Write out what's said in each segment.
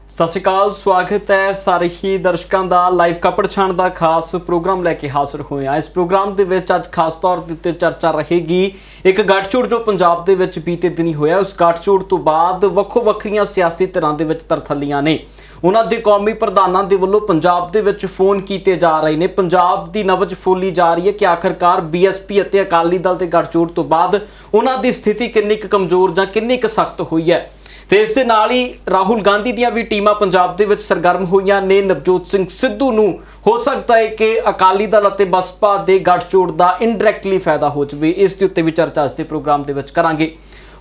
ਸਤਿ ਸ਼੍ਰੀ ਅਕਾਲ, ਸਵਾਗਤ ਹੈ ਸਾਰੇ ਹੀ ਦਰਸ਼ਕਾਂ ਦਾ ਲਾਈਵ ਕਪੜ ਛਾਣ ਦਾ ਖਾਸ ਪ੍ਰੋਗਰਾਮ ਲੈ ਕੇ ਹਾਜ਼ਰ ਹੋਏ ਹਾਂ। ਇਸ ਪ੍ਰੋਗਰਾਮ ਦੇ ਵਿੱਚ ਅੱਜ ਖਾਸ ਤੌਰ ਦੇ ਉੱਤੇ ਚਰਚਾ ਰਹੇਗੀ ਇੱਕ ਗੱਠਜੋੜ ਜੋ ਪੰਜਾਬ ਦੇ ਵਿੱਚ ਬੀਤੇ ਦਿਨੀ ਹੋਇਆ। ਉਸ ਗੱਠਜੋੜ ਤੋਂ ਬਾਅਦ ਵੱਖੋ ਵੱਖਰੀਆਂ ਸਿਆਸੀ ਧਿਰਾਂ ਦੇ ਵਿੱਚ ਤਰਥੱਲੀਆਂ ਨੇ। ਉਹਨਾਂ ਦੇ ਕੌਮੀ ਪ੍ਰਧਾਨਾਂ ਦੇ ਵੱਲੋਂ ਪੰਜਾਬ ਦੇ ਵਿੱਚ ਫੋਨ ਕੀਤੇ ਜਾ ਰਹੇ ਨੇ। ਪੰਜਾਬ ਦੀ ਨਬਜ਼ ਫੋਲੀ ਜਾ ਰਹੀ ਹੈ ਕਿ ਆਖਰਕਾਰ ਬੀਐਸਪੀ ਅਤੇ ਅਕਾਲੀ ਦਲ ਦੇ ਗੱਠਜੋੜ ਤੋਂ ਬਾਅਦ ਉਹਨਾਂ ਦੀ ਸਥਿਤੀ ਕਿੰਨੀ ਕੁ ਕਮਜ਼ੋਰ ਜਾਂ ਕਿੰਨੀ ਕੁ ਸਖਤ ਹੋਈ ਹੈ। ਤੇ ਇਸ ਦੇ ਨਾਲ ਹੀ ਰਾਹੁਲ ਗਾਂਧੀ ਦੀਆਂ ਵੀ ਟੀਮਾਂ ਪੰਜਾਬ ਦੇ ਵਿੱਚ ਸਰਗਰਮ ਹੋਈਆਂ ਨੇ। ਨਵਜੋਤ ਸਿੰਘ ਸਿੱਧੂ ਨੂੰ ਹੋ ਸਕਦਾ ਹੈ ਕਿ ਅਕਾਲੀ ਦਲ ਅਤੇ ਬਸਪਾ ਦੇ ਗੱਠਜੋੜ ਦਾ ਇਨਡਾਇਰੈਕਟਲੀ ਫਾਇਦਾ ਹੋ ਜਾਵੇ। ਇਸ ਦੇ ਉੱਤੇ ਵੀ ਚਰਚਾ ਇਸ ਦੇ ਪ੍ਰੋਗਰਾਮ ਦੇ ਵਿੱਚ ਕਰਾਂਗੇ।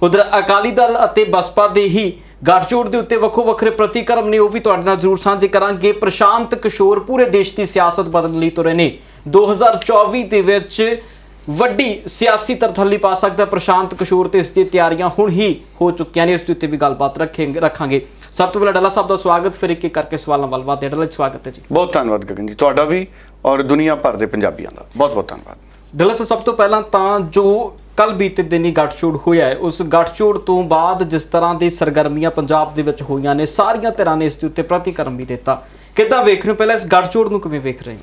ਉਧਰ ਅਕਾਲੀ ਦਲ ਅਤੇ ਬਸਪਾ ਦੇ ਹੀ ਗੱਠਜੋੜ ਦੇ ਉੱਤੇ ਵੱਖੋ ਵੱਖਰੇ ਪ੍ਰਤੀਕਰਮ ਨੇ, ਉਹ ਵੀ ਤੁਹਾਡੇ ਨਾਲ ਜ਼ਰੂਰ ਸਾਂਝੇ ਕਰਾਂਗੇ। ਪ੍ਰਸ਼ਾਂਤ ਕਿਸ਼ੋਰ ਪੂਰੇ ਦੇਸ਼ ਦੀ ਸਿਆਸਤ ਬਦਲਣ ਲਈ ਤੁਰੇ ਨੇ। 2024 ਦੇ ਵਿੱਚ ਵੱਡੀ ਸਿਆਸੀ ਤਰਥੱਲੀ ਪਾ ਸਕਦਾ ਪ੍ਰਸ਼ਾਂਤ ਕਿਸ਼ੋਰ ਤੇ ਇਸ ਦੀ ਤਿਆਰੀਆਂ ਹੁਣ ਹੀ ਹੋ ਚੁੱਕੀਆਂ ਨੇ। ਇਸ ਦੇ ਉੱਤੇ ਵੀ ਗੱਲਬਾਤ ਰੱਖਾਂਗੇ। ਸਭ ਤੋਂ ਪਹਿਲਾਂ ਡੱਲਾ ਸਾਹਿਬ ਦਾ ਸਵਾਗਤ, ਫਿਰ ਇੱਕ ਇੱਕ ਕਰਕੇ ਸਵਾਲਾਂ ਵੱਲ ਵਧਦੇ। ਡੱਲਾ ਜੀ ਸਵਾਗਤ ਹੈ ਜੀ। ਬਹੁਤ ਧੰਨਵਾਦ ਗਗਨ ਜੀ, ਤੁਹਾਡਾ ਵੀ ਔਰ ਦੁਨੀਆ ਭਰ ਦੇ ਪੰਜਾਬੀਆਂ ਦਾ ਬਹੁਤ ਬਹੁਤ ਧੰਨਵਾਦ। ਡੱਲਾ ਸਾਹਿਬ, ਸਭ ਤੋਂ ਪਹਿਲਾਂ ਤਾਂ ਜੋ ਕੱਲ ਬੀਤੇ ਦਿਨੀ ਗੱਠਜੋੜ ਹੋਇਆ ਹੈ, ਉਸ ਗੱਠਜੋੜ ਤੋਂ ਬਾਅਦ ਜਿਸ ਤਰ੍ਹਾਂ ਦੀ ਸਰਗਰਮੀਆਂ ਪੰਜਾਬ ਦੇ ਵਿੱਚ ਹੋਈਆਂ ਨੇ, ਸਾਰੀਆਂ ਧਿਰਾਂ ਨੇ ਇਸ ਦੇ ਉੱਤੇ ਪ੍ਰਤੀਕਰਮ ਵੀ ਦਿੱਤਾ। ਕਿੱਦਾਂ ਵੇਖ ਰਹੇ ਹੋ? ਪਹਿਲਾਂ ਇਸ ਗੱਠਜੋੜ ਨੂੰ ਕਿਵੇਂ ਵੇਖ ਰਹੇ ਹੋ?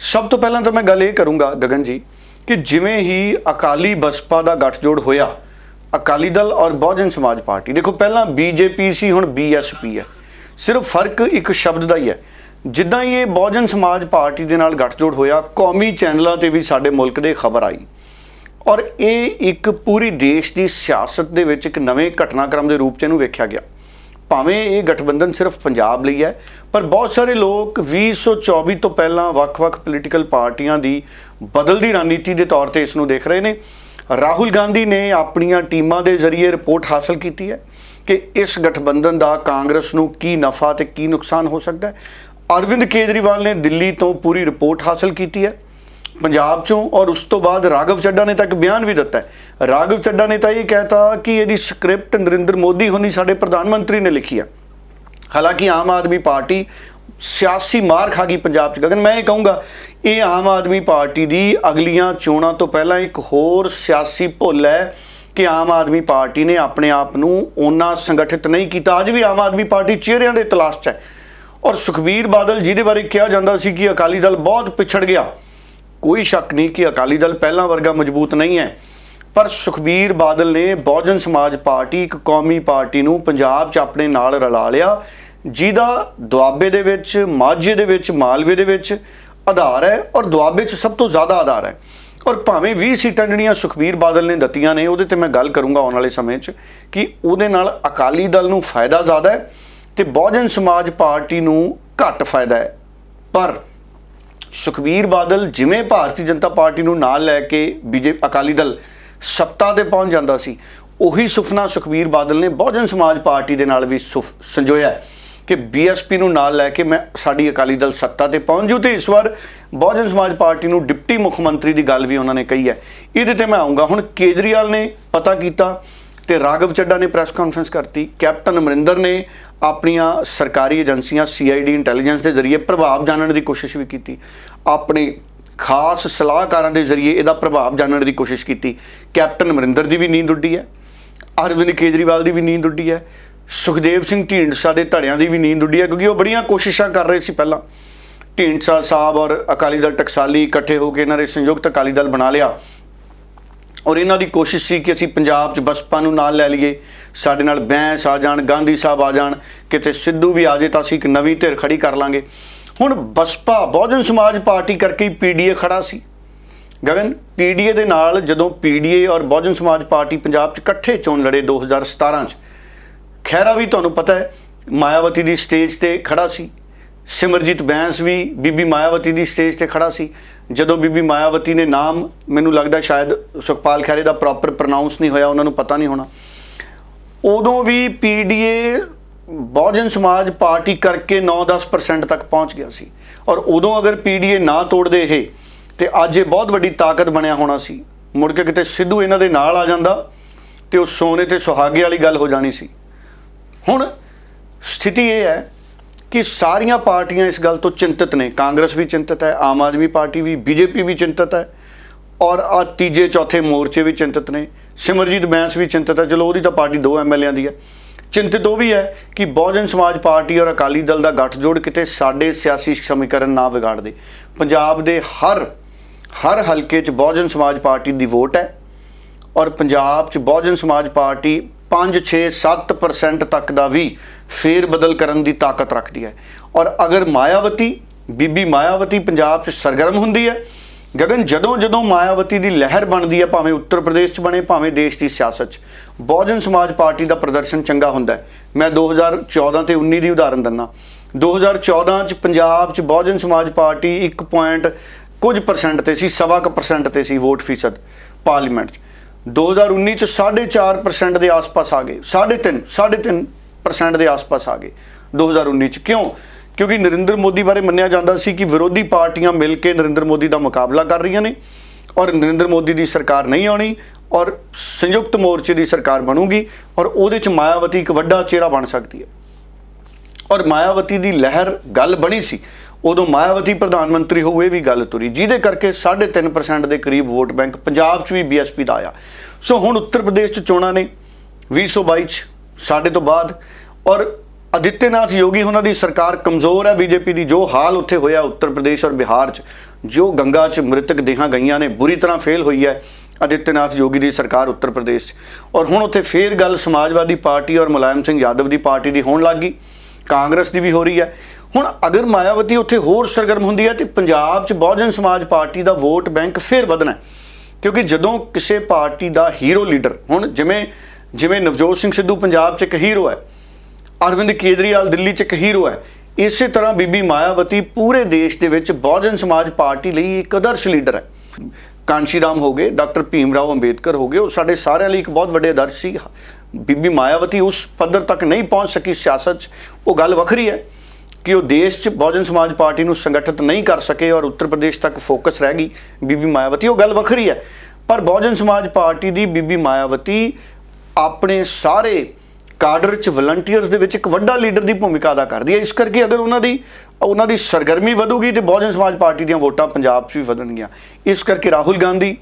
ਸਭ ਤੋਂ ਪਹਿਲਾਂ ਤਾਂ ਮੈਂ ਗੱਲ ਇਹ ਕਰੂੰਗਾ ਗਗਨ ਜੀ ਕਿ ਜਿਵੇਂ ਹੀ ਅਕਾਲੀ ਬਸਪਾ ਦਾ ਗੱਠਜੋੜ ਹੋਇਆ, ਅਕਾਲੀ ਦਲ ਔਰ ਬਹੁਜਨ ਸਮਾਜ ਪਾਰਟੀ, ਦੇਖੋ ਪਹਿਲਾਂ ਬੀਜੇਪੀ ਸੀ, ਹੁਣ ਬੀਐਸਪੀ ਹੈ। ਸਿਰਫ ਫਰਕ ਇੱਕ ਸ਼ਬਦ ਦਾ ਹੀ ਹੈ। ਜਿੱਦਾਂ ਹੀ ਇਹ ਬਹੁਜਨ ਸਮਾਜ ਪਾਰਟੀ ਦੇ ਨਾਲ ਗੱਠਜੋੜ ਹੋਇਆ, ਕੌਮੀ ਚੈਨਲਾਂ ਤੇ ਵੀ ਸਾਡੇ ਮੁਲਕ ਦੇ ਖਬਰ ਆਈ ਔਰ ਇਹ ਇੱਕ ਪੂਰੀ ਦੇਸ਼ ਦੀ ਸਿਆਸਤ ਦੇ ਵਿੱਚ ਇੱਕ ਨਵੇਂ ਘਟਨਾਕ੍ਰਮ ਦੇ ਰੂਪ 'ਚ ਇਹਨੂੰ ਵੇਖਿਆ ਗਿਆ। ਭਾਵੇਂ ਇਹ ਗਠਬੰਧਨ ਸਿਰਫ ਪੰਜਾਬ ਲਈ ਹੈ, ਪਰ ਬਹੁਤ ਸਾਰੇ ਲੋਕ 2024 ਤੋਂ ਪਹਿਲਾਂ ਵੱਖ-ਵੱਖ ਪੋਲੀਟੀਕਲ ਪਾਰਟੀਆਂ ਦੀ ਬਦਲਦੀ ਰਣਨੀਤੀ ਦੇ ਤੌਰ ਤੇ ਇਸ ਨੂੰ ਦੇਖ ਰਹੇ ਨੇ। ਰਾਹੁਲ ਗਾਂਧੀ ਨੇ ਆਪਣੀਆਂ ਟੀਮਾਂ ਦੇ ਜ਼ਰੀਏ ਰਿਪੋਰਟ ਹਾਸਲ ਕੀਤੀ ਹੈ ਕਿ ਇਸ ਗਠਬੰਧਨ ਦਾ ਕਾਂਗਰਸ ਨੂੰ ਕੀ ਨਫਾ ਤੇ ਕੀ ਨੁਕਸਾਨ ਹੋ ਸਕਦਾ ਹੈ। ਅਰਵਿੰਦ ਕੇਜਰੀਵਾਲ ਨੇ ਦਿੱਲੀ ਤੋਂ ਪੂਰੀ ਰਿਪੋਰਟ ਹਾਸਲ ਕੀਤੀ ਹੈ ਪੰਜਾਬ ਚੋਂ, ਔਰ ਉਸ ਤੋਂ ਬਾਅਦ ਰਾਘਵ ਚੱਡਾ ਨੇ ਤਾਂ ਇੱਕ ਬਿਆਨ ਵੀ ਦਿੱਤਾ ਹੈ। ਰਾਘਵ ਚੱਡਾ ਨੇ ਤਾਂ ਇਹ ਕਹਿਤਾ ਕਿ ਇਹਦੀ ਸਕ੍ਰਿਪਟ ਨਰਿੰਦਰ ਮੋਦੀ ਹੋਣੀ ਸਾਡੇ ਪ੍ਰਧਾਨ ਮੰਤਰੀ ਨੇ ਲਿਖੀ ਹੈ। ਹਾਲਾਂਕਿ ਆਮ ਆਦਮੀ ਪਾਰਟੀ ਸਿਆਸੀ ਮਾਰ ਖਾ ਗਈ ਪੰਜਾਬ 'ਚ। ਗਗਨ, ਮੈਂ ਇਹ ਕਹੂੰਗਾ ਇਹ ਆਮ ਆਦਮੀ ਪਾਰਟੀ ਦੀ ਅਗਲੀਆਂ ਚੋਣਾਂ ਤੋਂ ਪਹਿਲਾਂ ਇੱਕ ਹੋਰ ਸਿਆਸੀ ਭੁੱਲ ਹੈ ਕਿ ਆਮ ਆਦਮੀ ਪਾਰਟੀ ਨੇ ਆਪਣੇ ਆਪ ਨੂੰ ਓਨਾ ਸੰਗਠਿਤ ਨਹੀਂ ਕੀਤਾ। ਅੱਜ ਵੀ ਆਮ ਆਦਮੀ ਪਾਰਟੀ ਚਿਹਰਿਆਂ ਦੇ ਤਲਾਸ਼ 'ਚ ਹੈ। ਔਰ ਸੁਖਬੀਰ ਬਾਦਲ, ਜਿਹਦੇ ਬਾਰੇ ਕਿਹਾ ਜਾਂਦਾ ਸੀ ਕਿ ਅਕਾਲੀ ਦਲ ਬਹੁਤ ਪਿਛੜ ਗਿਆ, ਕੋਈ ਸ਼ੱਕ ਨਹੀਂ ਕਿ ਅਕਾਲੀ ਦਲ ਪਹਿਲਾਂ ਵਰਗਾ ਮਜ਼ਬੂਤ ਨਹੀਂ ਹੈ, ਪਰ ਸੁਖਬੀਰ ਬਾਦਲ ਨੇ ਬਹੁਜਨ ਸਮਾਜ ਪਾਰਟੀ, ਇੱਕ ਕੌਮੀ ਪਾਰਟੀ ਨੂੰ ਪੰਜਾਬ 'ਚ ਆਪਣੇ ਨਾਲ ਰਲਾ ਲਿਆ, ਜਿਹਦਾ ਦੁਆਬੇ ਦੇ ਵਿੱਚ, ਮਾਝੇ ਦੇ ਵਿੱਚ, ਮਾਲਵੇ ਦੇ ਵਿੱਚ ਆਧਾਰ ਹੈ ਔਰ ਦੁਆਬੇ 'ਚ ਸਭ ਤੋਂ ਜ਼ਿਆਦਾ ਆਧਾਰ ਹੈ। ਔਰ ਭਾਵੇਂ 20 ਸੀਟਾਂ ਜਿਹੜੀਆਂ ਸੁਖਬੀਰ ਬਾਦਲ ਨੇ ਦਿੱਤੀਆਂ ਨੇ, ਉਹਦੇ 'ਤੇ ਮੈਂ ਗੱਲ ਕਰੂੰਗਾ ਆਉਣ ਵਾਲੇ ਸਮੇਂ 'ਚ ਕਿ ਉਹਦੇ ਨਾਲ ਅਕਾਲੀ ਦਲ ਨੂੰ ਫਾਇਦਾ ਜ਼ਿਆਦਾ ਹੈ ਤੇ ਬਹੁਜਨ ਸਮਾਜ ਪਾਰਟੀ ਨੂੰ ਘੱਟ ਫਾਇਦਾ ਹੈ। ਪਰ ਸੁਖਬੀਰ ਬਾਦਲ ਜਿਵੇਂ ਭਾਰਤੀ ਜਨਤਾ ਪਾਰਟੀ ਨੂੰ ਨਾਲ ਲੈ ਕੇ ਅਕਾਲੀ ਦਲ ਸੱਤਾ ਤੇ ਪਹੁੰਚ ਜਾਂਦਾ ਸੀ, ਉਹੀ ਸੁਪਨਾ ਸੁਖਬੀਰ ਬਾਦਲ ਨੇ ਬਹੁਜਨ ਸਮਾਜ ਪਾਰਟੀ ਦੇ ਨਾਲ ਵੀ ਸੰਜੋਇਆ ਕਿ ਬੀਐਸਪੀ ਨੂੰ ਨਾਲ ਲੈ ਕੇ ਸਾਡੀ ਅਕਾਲੀ ਦਲ ਸੱਤਾ ਤੇ ਪਹੁੰਚ ਜੂ। ਤੇ ਇਸ ਵਾਰ ਬਹੁਜਨ ਸਮਾਜ ਪਾਰਟੀ ਨੂੰ ਡਿਪਟੀ ਮੁੱਖ ਮੰਤਰੀ ਦੀ ਗੱਲ ਵੀ ਉਹਨਾਂ ਨੇ ਕਹੀ ਹੈ। ਇਹਦੇ ਤੇ ਮੈਂ ਆਊਂਗਾ। ਹੁਣ ਕੇਜਰੀਵਾਲ ਨੇ ਪਤਾ ਕੀਤਾ ਤੇ ਰਾਘਵ ਚੱਡਾ ਨੇ ਪ੍ਰੈਸ ਕਾਨਫਰੰਸ ਕਰਤੀ। ਕੈਪਟਨ ਅਮਰਿੰਦਰ ਨੇ ਆਪਣੀਆਂ ਸਰਕਾਰੀ ਏਜੰਸੀਆਂ CID ਇੰਟੈਲੀਜੈਂਸ ਦੇ ਜ਼ਰੀਏ ਪ੍ਰਭਾਵ ਜਾਣਨ ਦੀ ਕੋਸ਼ਿਸ਼ ਵੀ ਕੀਤੀ। ਆਪਣੇ ਖਾਸ ਸਲਾਹਕਾਰਾਂ ਦੇ ਜ਼ਰੀਏ ਇਹਦਾ ਪ੍ਰਭਾਵ ਜਾਣਨ ਦੀ ਕੋਸ਼ਿਸ਼ ਕੀਤੀ। ਕੈਪਟਨ ਅਮਰਿੰਦਰ ਦੀ ਵੀ ਨੀਂਦ ਉੱਡੀ ਹੈ, ਅਰਵਿੰਦ ਕੇਜਰੀਵਾਲ ਦੀ ਵੀ ਨੀਂਦ ਉੱਡੀ ਹੈ, ਸੁਖਦੇਵ ਸਿੰਘ ਢੀਂਡਸਾ ਦੇ ਧੜਿਆਂ ਦੀ ਵੀ ਨੀਂਦ ਉੱਡੀ ਹੈ, ਕਿਉਂਕਿ ਉਹ ਬੜੀਆਂ ਕੋਸ਼ਿਸ਼ਾਂ ਕਰ ਰਹੇ ਸੀ ਪਹਿਲਾਂ। ਢੀਂਡਸਾ ਸਾਹਿਬ ਔਰ ਅਕਾਲੀ ਦਲ ਟਕਸਾਲੀ ਇਕੱਠੇ ਹੋ ਕੇ ਇਹਨਾਂ ਨੇ ਸੰਯੁਕਤ ਅਕਾਲੀ ਦਲ ਬਣਾ ਲਿਆ ਔਰ ਇਹਨਾਂ ਦੀ ਕੋਸ਼ਿਸ਼ ਸੀ ਕਿ ਅਸੀਂ ਪੰਜਾਬ 'ਚ ਬਸਪਾ ਨੂੰ ਨਾਲ ਲੈ ਲਈਏ, ਸਾਡੇ ਨਾਲ ਬੈਂਸ ਆ ਜਾਣ, ਗਾਂਧੀ ਸਾਹਿਬ ਆ ਜਾਣ, ਕਿਤੇ ਸਿੱਧੂ ਵੀ ਆ ਜਾਏ ਤਾਂ ਅਸੀਂ ਇੱਕ ਨਵੀਂ ਧਿਰ ਖੜੀ ਕਰ ਲਾਂਗੇ। ਹੁਣ ਬਸਪਾ ਬਹੁਜਨ ਸਮਾਜ ਪਾਰਟੀ ਕਰਕੇ ਹੀ PDA ਖੜਾ ਸੀ। ਗਗਨ, PDA ਦੇ ਨਾਲ ਜਦੋਂ PDA ਔਰ ਬਹੁਜਨ ਸਮਾਜ ਪਾਰਟੀ ਪੰਜਾਬ 'ਚ ਇਕੱਠੇ ਚੋਣ ਲੜੇ 2017 'ਚ, ਖਹਿਰਾ ਵੀ ਤੁਹਾਨੂੰ ਪਤਾ ਹੈ ਮਾਇਆਵਤੀ ਦੀ ਸਟੇਜ ਤੇ ਖੜਾ ਸੀ, ਸਿਮਰਜੀਤ ਬੈਂਸ ਵੀ ਬੀਬੀ ਮਾਇਆਵਤੀ ਦੀ ਸਟੇਜ ਤੇ ਖੜਾ ਸੀ। ਜਦੋਂ ਬੀਬੀ ਮਾਇਆਵਤੀ ਨੇ ਨਾਮ, ਮੈਨੂੰ ਲੱਗਦਾ ਸ਼ਾਇਦ ਸੁਖਪਾਲ ਖਹਿਰੇ ਦਾ ਪ੍ਰੋਪਰ ਪ੍ਰੋਨਾਊਂਸ ਨਹੀਂ ਹੋਇਆ, ਉਹਨਾਂ ਨੂੰ ਪਤਾ ਨਹੀਂ ਹੋਣਾ, ਉਦੋਂ ਵੀ PDA ਬਹੁਜਨ ਸਮਾਜ ਪਾਰਟੀ ਕਰਕੇ 9-10% ਤੱਕ ਪਹੁੰਚ ਗਿਆ ਸੀ। ਔਰ ਉਦੋਂ ਅਗਰ PDA ਨਾ ਤੋੜਦੇ ਇਹ ਤੇ ਅੱਜ ਇਹ ਬਹੁਤ ਵੱਡੀ ਤਾਕਤ ਬਣਿਆ ਹੋਣਾ ਸੀ। ਮੁੜ ਕੇ ਕਿਤੇ ਸਿੱਧੂ ਇਹਨਾਂ ਦੇ ਨਾਲ ਆ ਜਾਂਦਾ ਤੇ ਉਹ ਸੋਨੇ ਤੇ ਸੁਹਾਗੇ ਵਾਲੀ ਗੱਲ ਹੋ ਜਾਣੀ ਸੀ। ਹੁਣ ਸਥਿਤੀ ਇਹ ਹੈ ਕਿ ਸਾਰੀਆਂ ਪਾਰਟੀਆਂ ਇਸ ਗੱਲ ਤੋਂ ਚਿੰਤਤ ਨੇ। ਕਾਂਗਰਸ ਵੀ ਚਿੰਤਤ ਹੈ, ਆਮ ਆਦਮੀ ਪਾਰਟੀ ਵੀ, BJP ਵੀ ਚਿੰਤਤ ਹੈ ਔਰ ਆ ਤੀਜੇ ਚੌਥੇ ਮੋਰਚੇ ਵੀ ਚਿੰਤਤ ਨੇ। ਸਿਮਰਜੀਤ ਬੈਂਸ ਵੀ ਚਿੰਤਤ ਹੈ, ਚਲੋ ਉਹਦੀ ਤਾਂ ਪਾਰਟੀ 2 MLA ਦੀ ਹੈ। चिंतित वो भी है कि बहुजन समाज पार्टी और अकाली दल का गठजोड़ किते साडे सियासी समीकरण ना बिगाड़ दे। पंजाब दे हर हलके च बहुजन समाज पार्टी की वोट है और पंजाब च बहुजन समाज पार्टी 5-6-7% तक का भी फेर बदल करन की ताकत रखती है। और अगर मायावती बीबी मायावती पंजाब च सरगर्म हुंदी है, गगन जदों मायावती की लहर बनती है, भावें उत्तर प्रदेश च बने भावें देश की सियासत च, बहुजन समाज पार्टी का प्रदर्शन चंगा हुंदा है। मैं 2014 ते 19 की उदाहरण दिना। 2014 च पंजाब च बहुजन समाज पार्टी 1 पॉइंट कुछ परसेंट ते सी, 1.25% ते सी वोट फीसद पार्लीमेंट च। 2019 च 4.5% के आसपास आ गए, 3.5% के आसपास आ गए 2019 च। क्यों? क्योंकि नरेंद्र मोदी बारे मन्निया जाता सी कि विरोधी पार्टियां मिलकर नरेंद्र मोदी का मुकाबला कर रही ने और नरेंद्र मोदी की सरकार नहीं आनी और संयुक्त मोर्चे की सरकार बनूगी और उहदे च मायावती एक वड्डा चेहरा बन सकती है। और मायावती की लहर गल बनी सी, उदों मायावती प्रधानमंत्री हो भी गल तुरी, जिहदे करके 3.5% के करीब वोट बैंक पंजाब च भी बीएसपी का आया। सो हुण उत्तर प्रदेश च चोणां ने 2022 साडे तो बाद और आदित्यनाथ योगी उन्हों की सरकार कमज़ोर है बीजेपी की। जो हाल उत्थे होया उत्तर प्रदेश और बिहार च, जो गंगा च मृतक देहां गईयां ने, बुरी तरह फेल हुई है आदित्यनाथ योगी की सरकार उत्तर प्रदेश। और हुण उत्थे फेर गल समाजवादी पार्टी और मुलायम सिंह यादव की पार्टी की होण लग गई, कांग्रेस की भी हो रही है। हुण अगर मायावती उत्थे होर सरगर्म हुंदी है तो पंजाब च बहुजन समाज पार्टी का वोट बैंक फिर वधना है। क्योंकि जदों किसी पार्टी का हीरो लीडर, हुण जिवें नवजोत सिंह सिद्धू पंजाब च एक हीरो है, अरविंद केजरीवाल दिल्ली च एक हीरो है, इस तरह बीबी मायावती पूरे देश के विच बहुजन समाज पार्टी लिए एक आदर्श लीडर है। कांशी राम हो गए, डॉक्टर भीम राव अंबेडकर हो गए, और साढ़े सारे लिए एक बहुत बड़े आदर्श सी। बीबी मायावती उस पद्धर तक नहीं पहुँच सकी सियासत च, वो गल वखरी है कि वो देश च बहुजन समाज पार्टी को संगठित नहीं कर सके और उत्तर प्रदेश तक फोकस रह गई बीबी मायावती, वो गल वखरी है। पर बहुजन समाज पार्टी की बीबी मायावती अपने सारे काडर च वलंटीयर्स दे विच एक वड्डा लीडर की भूमिका अदा करती है। इस करके अगर उन्हों की सरगर्मी वधूगी तो बहुजन समाज पार्टी दी वोटां पंजाब भी वधणगियां। इस करके राहुल गांधी,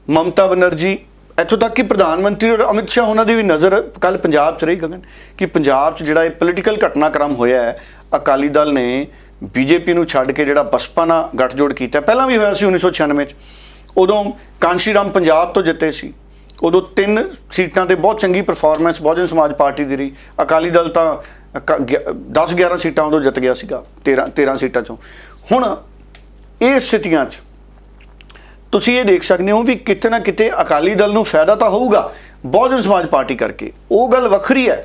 ममता बनर्जी, इत्थों तक कि प्रधानमंत्री और अमित शाह उन्होंने भी नज़र कल पंजाब च रही गगन कि पंजाब च जिहड़ा पोलीटिकल घटनाक्रम होया है, अकाली दल ने बीजेपी नूं छड्ड के जिहड़ा बसपा नाल गठजोड़ किया, पहलां भी होया सी 1996 च, उदों कांशी राम पंजाब तो जिते सी, उदों 3 सीटां ते बहुत चंगी परफॉर्मेंस बहुजन समाज पार्टी की रही। अकाली दल तो 10-11 सीटां उदों जित गया सीगा, 13 सीटां चों। हुण ये स्थितियां च तुसीं ये देख सकते हो भी किते ना किते अकाली दल नूं फायदा तो होऊगा बहुजन समाज पार्टी करके। वो गल वखरी है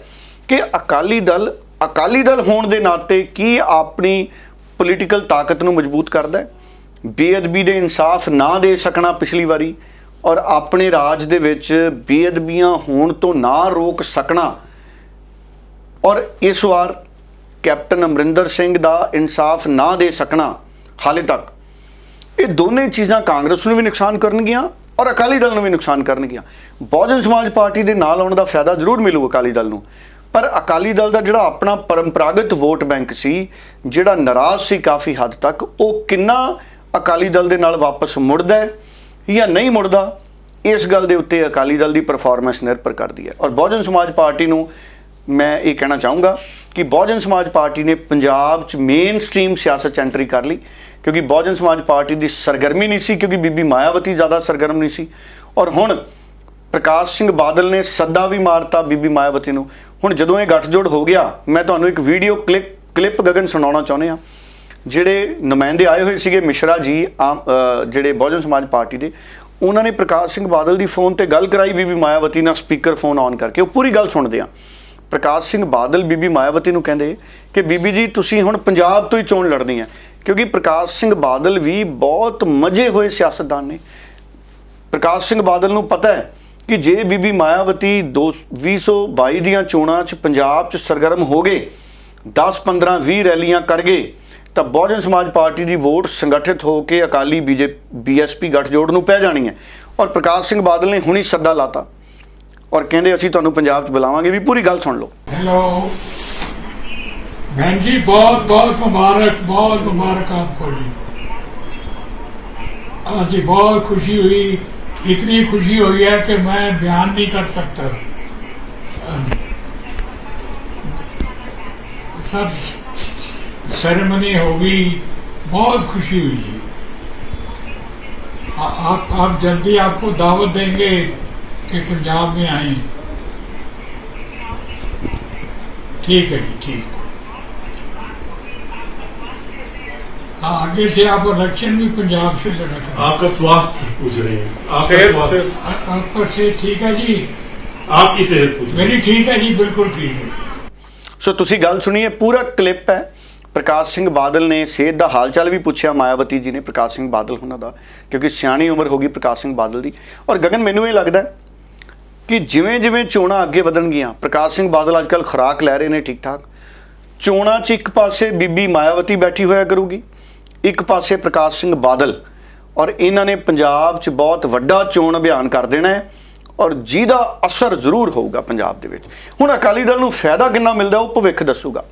कि अकाली दल होण दे नाते की अपनी पोलीटिकल ताकत नूं मजबूत करदा है, बेअदबी दे इंसाफ ना दे सकना पिछली वारी और अपने राज दे विच बेअदबियां होण तो ना रोक सकना, और इस बार कैप्टन अमरिंदर सिंह दा इंसाफ ना दे सकना हाले तक, ये दोनों चीज़ां कांग्रेस नूं भी नुकसान करनगियां और अकाली दल नूं भी नुकसान करनगियां। बहुजन समाज पार्टी दे नाल आउण दा फायदा जरूर मिलू अकाली दल नूं, पर अकाली दल दा जिहड़ा अपना परंपरागत वोट बैंक सी, जिहड़ा नाराज़ सी काफ़ी हद तक, वो किन्ना अकाली दल दे नाल वापस मुड़दा है या नहीं मुड़दा, इस गल दे उत्ते अकाली दल की परफॉर्मेंस निर्भर करती है। और बहुजन समाज पार्टी नूं मैं ये कहना चाहूँगा कि बहुजन समाज पार्टी ने पंजाब च मेन स्ट्रीम सियासत एंट्री कर ली, क्योंकि बहुजन समाज पार्टी की सरगर्मी नहीं सी, क्योंकि बीबी मायावती ज़्यादा सरगर्म नहीं सी। और हुण प्रकाश सिंह बादल ने सद्दा भी मारता बीबी मायावती नूं। हुण जदों ये गठजोड़ हो गया, मैं तुहानूं एक वीडियो क्लिप गगन सुनाउणा चाहुंदे हां। जिहड़े नुमाइंदे आए हुए सीगे मिश्रा जी जिहड़े बहुजन समाज पार्टी के, उन्होंने प्रकाश सिंह बादल की फोन पर गल कराई बीबी मायावती नाल स्पीकर फोन ऑन करके। वो पूरी गल सुणदे आ। प्रकाश सिंह बादल बीबी मायावती नूं कहंदे कि बीबी जी तुसीं हुण पंजाब तो ही चोण लड़नी है, क्योंकि प्रकाश सिंह बादल भी बहुत मजे हुए सियासतदान ने। प्रकाश सिंह बादल नूं पता है कि जे बीबी मायावती 2022 दीआं चोणां च पंजाब च सरगर्म हो गए, 10-15-20 रैलियां कर गए, तो बहुजन समाज पार्टी की वोट संगठित होकर अकाली बीएसपी गठजोड़ नूं पै जानी है। और प्रकाश सिंह बादल ने हुणी सद्दा लाता और कहते असीं तुहानूं पंजाब च बुलावांगे। भी पूरी गल सुन लो। हेलो बहन जी, बहुत बहुत मुबारक आपको जी। आज जी बहुत खुशी हुई, इतनी खुशी हुई है कि मैं बयान नहीं कर सकता। सब सेरेमनी होगी, बहुत खुशी हुई है। आप जल्दी आपको दावत देंगे कि पंजाब में आए। ठीक है जी, ठीक। आगे से आप इलेक्शन भी पंजाब से लड़ा करें। आपका स्वास्थ्य पूछ रहे हैं, आपका स्वास्थ्य, आपका सेहत ठीक है जी? आपकी सेहत पूछ रहे मेरी ठीक है जी, बिल्कुल ठीक है। ਸੋ ਤੁਸੀਂ ਗੱਲ ਸੁਣੀਏ, ਪੂਰਾ ਕਲਿੱਪ ਹੈ। ਪ੍ਰਕਾਸ਼ ਸਿੰਘ ਬਾਦਲ ਨੇ ਸਿਹਤ ਦਾ ਹਾਲ ਚਾਲ ਵੀ ਪੁੱਛਿਆ ਮਾਇਆਵਤੀ ਜੀ ਨੇ ਪ੍ਰਕਾਸ਼ ਸਿੰਘ ਬਾਦਲ ਉਹਨਾਂ ਦਾ, ਕਿਉਂਕਿ ਸਿਆਣੀ ਉਮਰ ਹੋ ਗਈ ਪ੍ਰਕਾਸ਼ ਸਿੰਘ ਬਾਦਲ ਦੀ। ਔਰ ਗਗਨ, ਮੈਨੂੰ ਇਹ ਲੱਗਦਾ ਕਿ ਜਿਵੇਂ ਜਿਵੇਂ ਚੋਣਾਂ ਅੱਗੇ ਵਧਣਗੀਆਂ, ਪ੍ਰਕਾਸ਼ ਸਿੰਘ ਬਾਦਲ ਅੱਜ ਕੱਲ੍ਹ ਖੁਰਾਕ ਲੈ ਰਹੇ ਨੇ ਠੀਕ ਠਾਕ, ਚੋਣਾਂ 'ਚ ਇੱਕ ਪਾਸੇ ਬੀਬੀ ਮਾਇਆਵਤੀ ਬੈਠੀ ਹੋਇਆ ਕਰੂਗੀ, ਇੱਕ ਪਾਸੇ ਪ੍ਰਕਾਸ਼ ਸਿੰਘ ਬਾਦਲ, ਔਰ ਇਹਨਾਂ ਨੇ ਪੰਜਾਬ 'ਚ ਬਹੁਤ ਵੱਡਾ ਚੋਣ ਅਭਿਆਨ ਕਰ ਦੇਣਾ ਹੈ, ਔਰ ਜਿਹਦਾ ਅਸਰ ਜ਼ਰੂਰ ਹੋਊਗਾ ਪੰਜਾਬ ਦੇ ਵਿੱਚ। ਹੁਣ ਅਕਾਲੀ ਦਲ ਨੂੰ ਫਾਇਦਾ ਕਿੰਨਾ ਮਿਲਦਾ ਉਹ ਭਵਿੱਖ ਦੱਸੂਗਾ,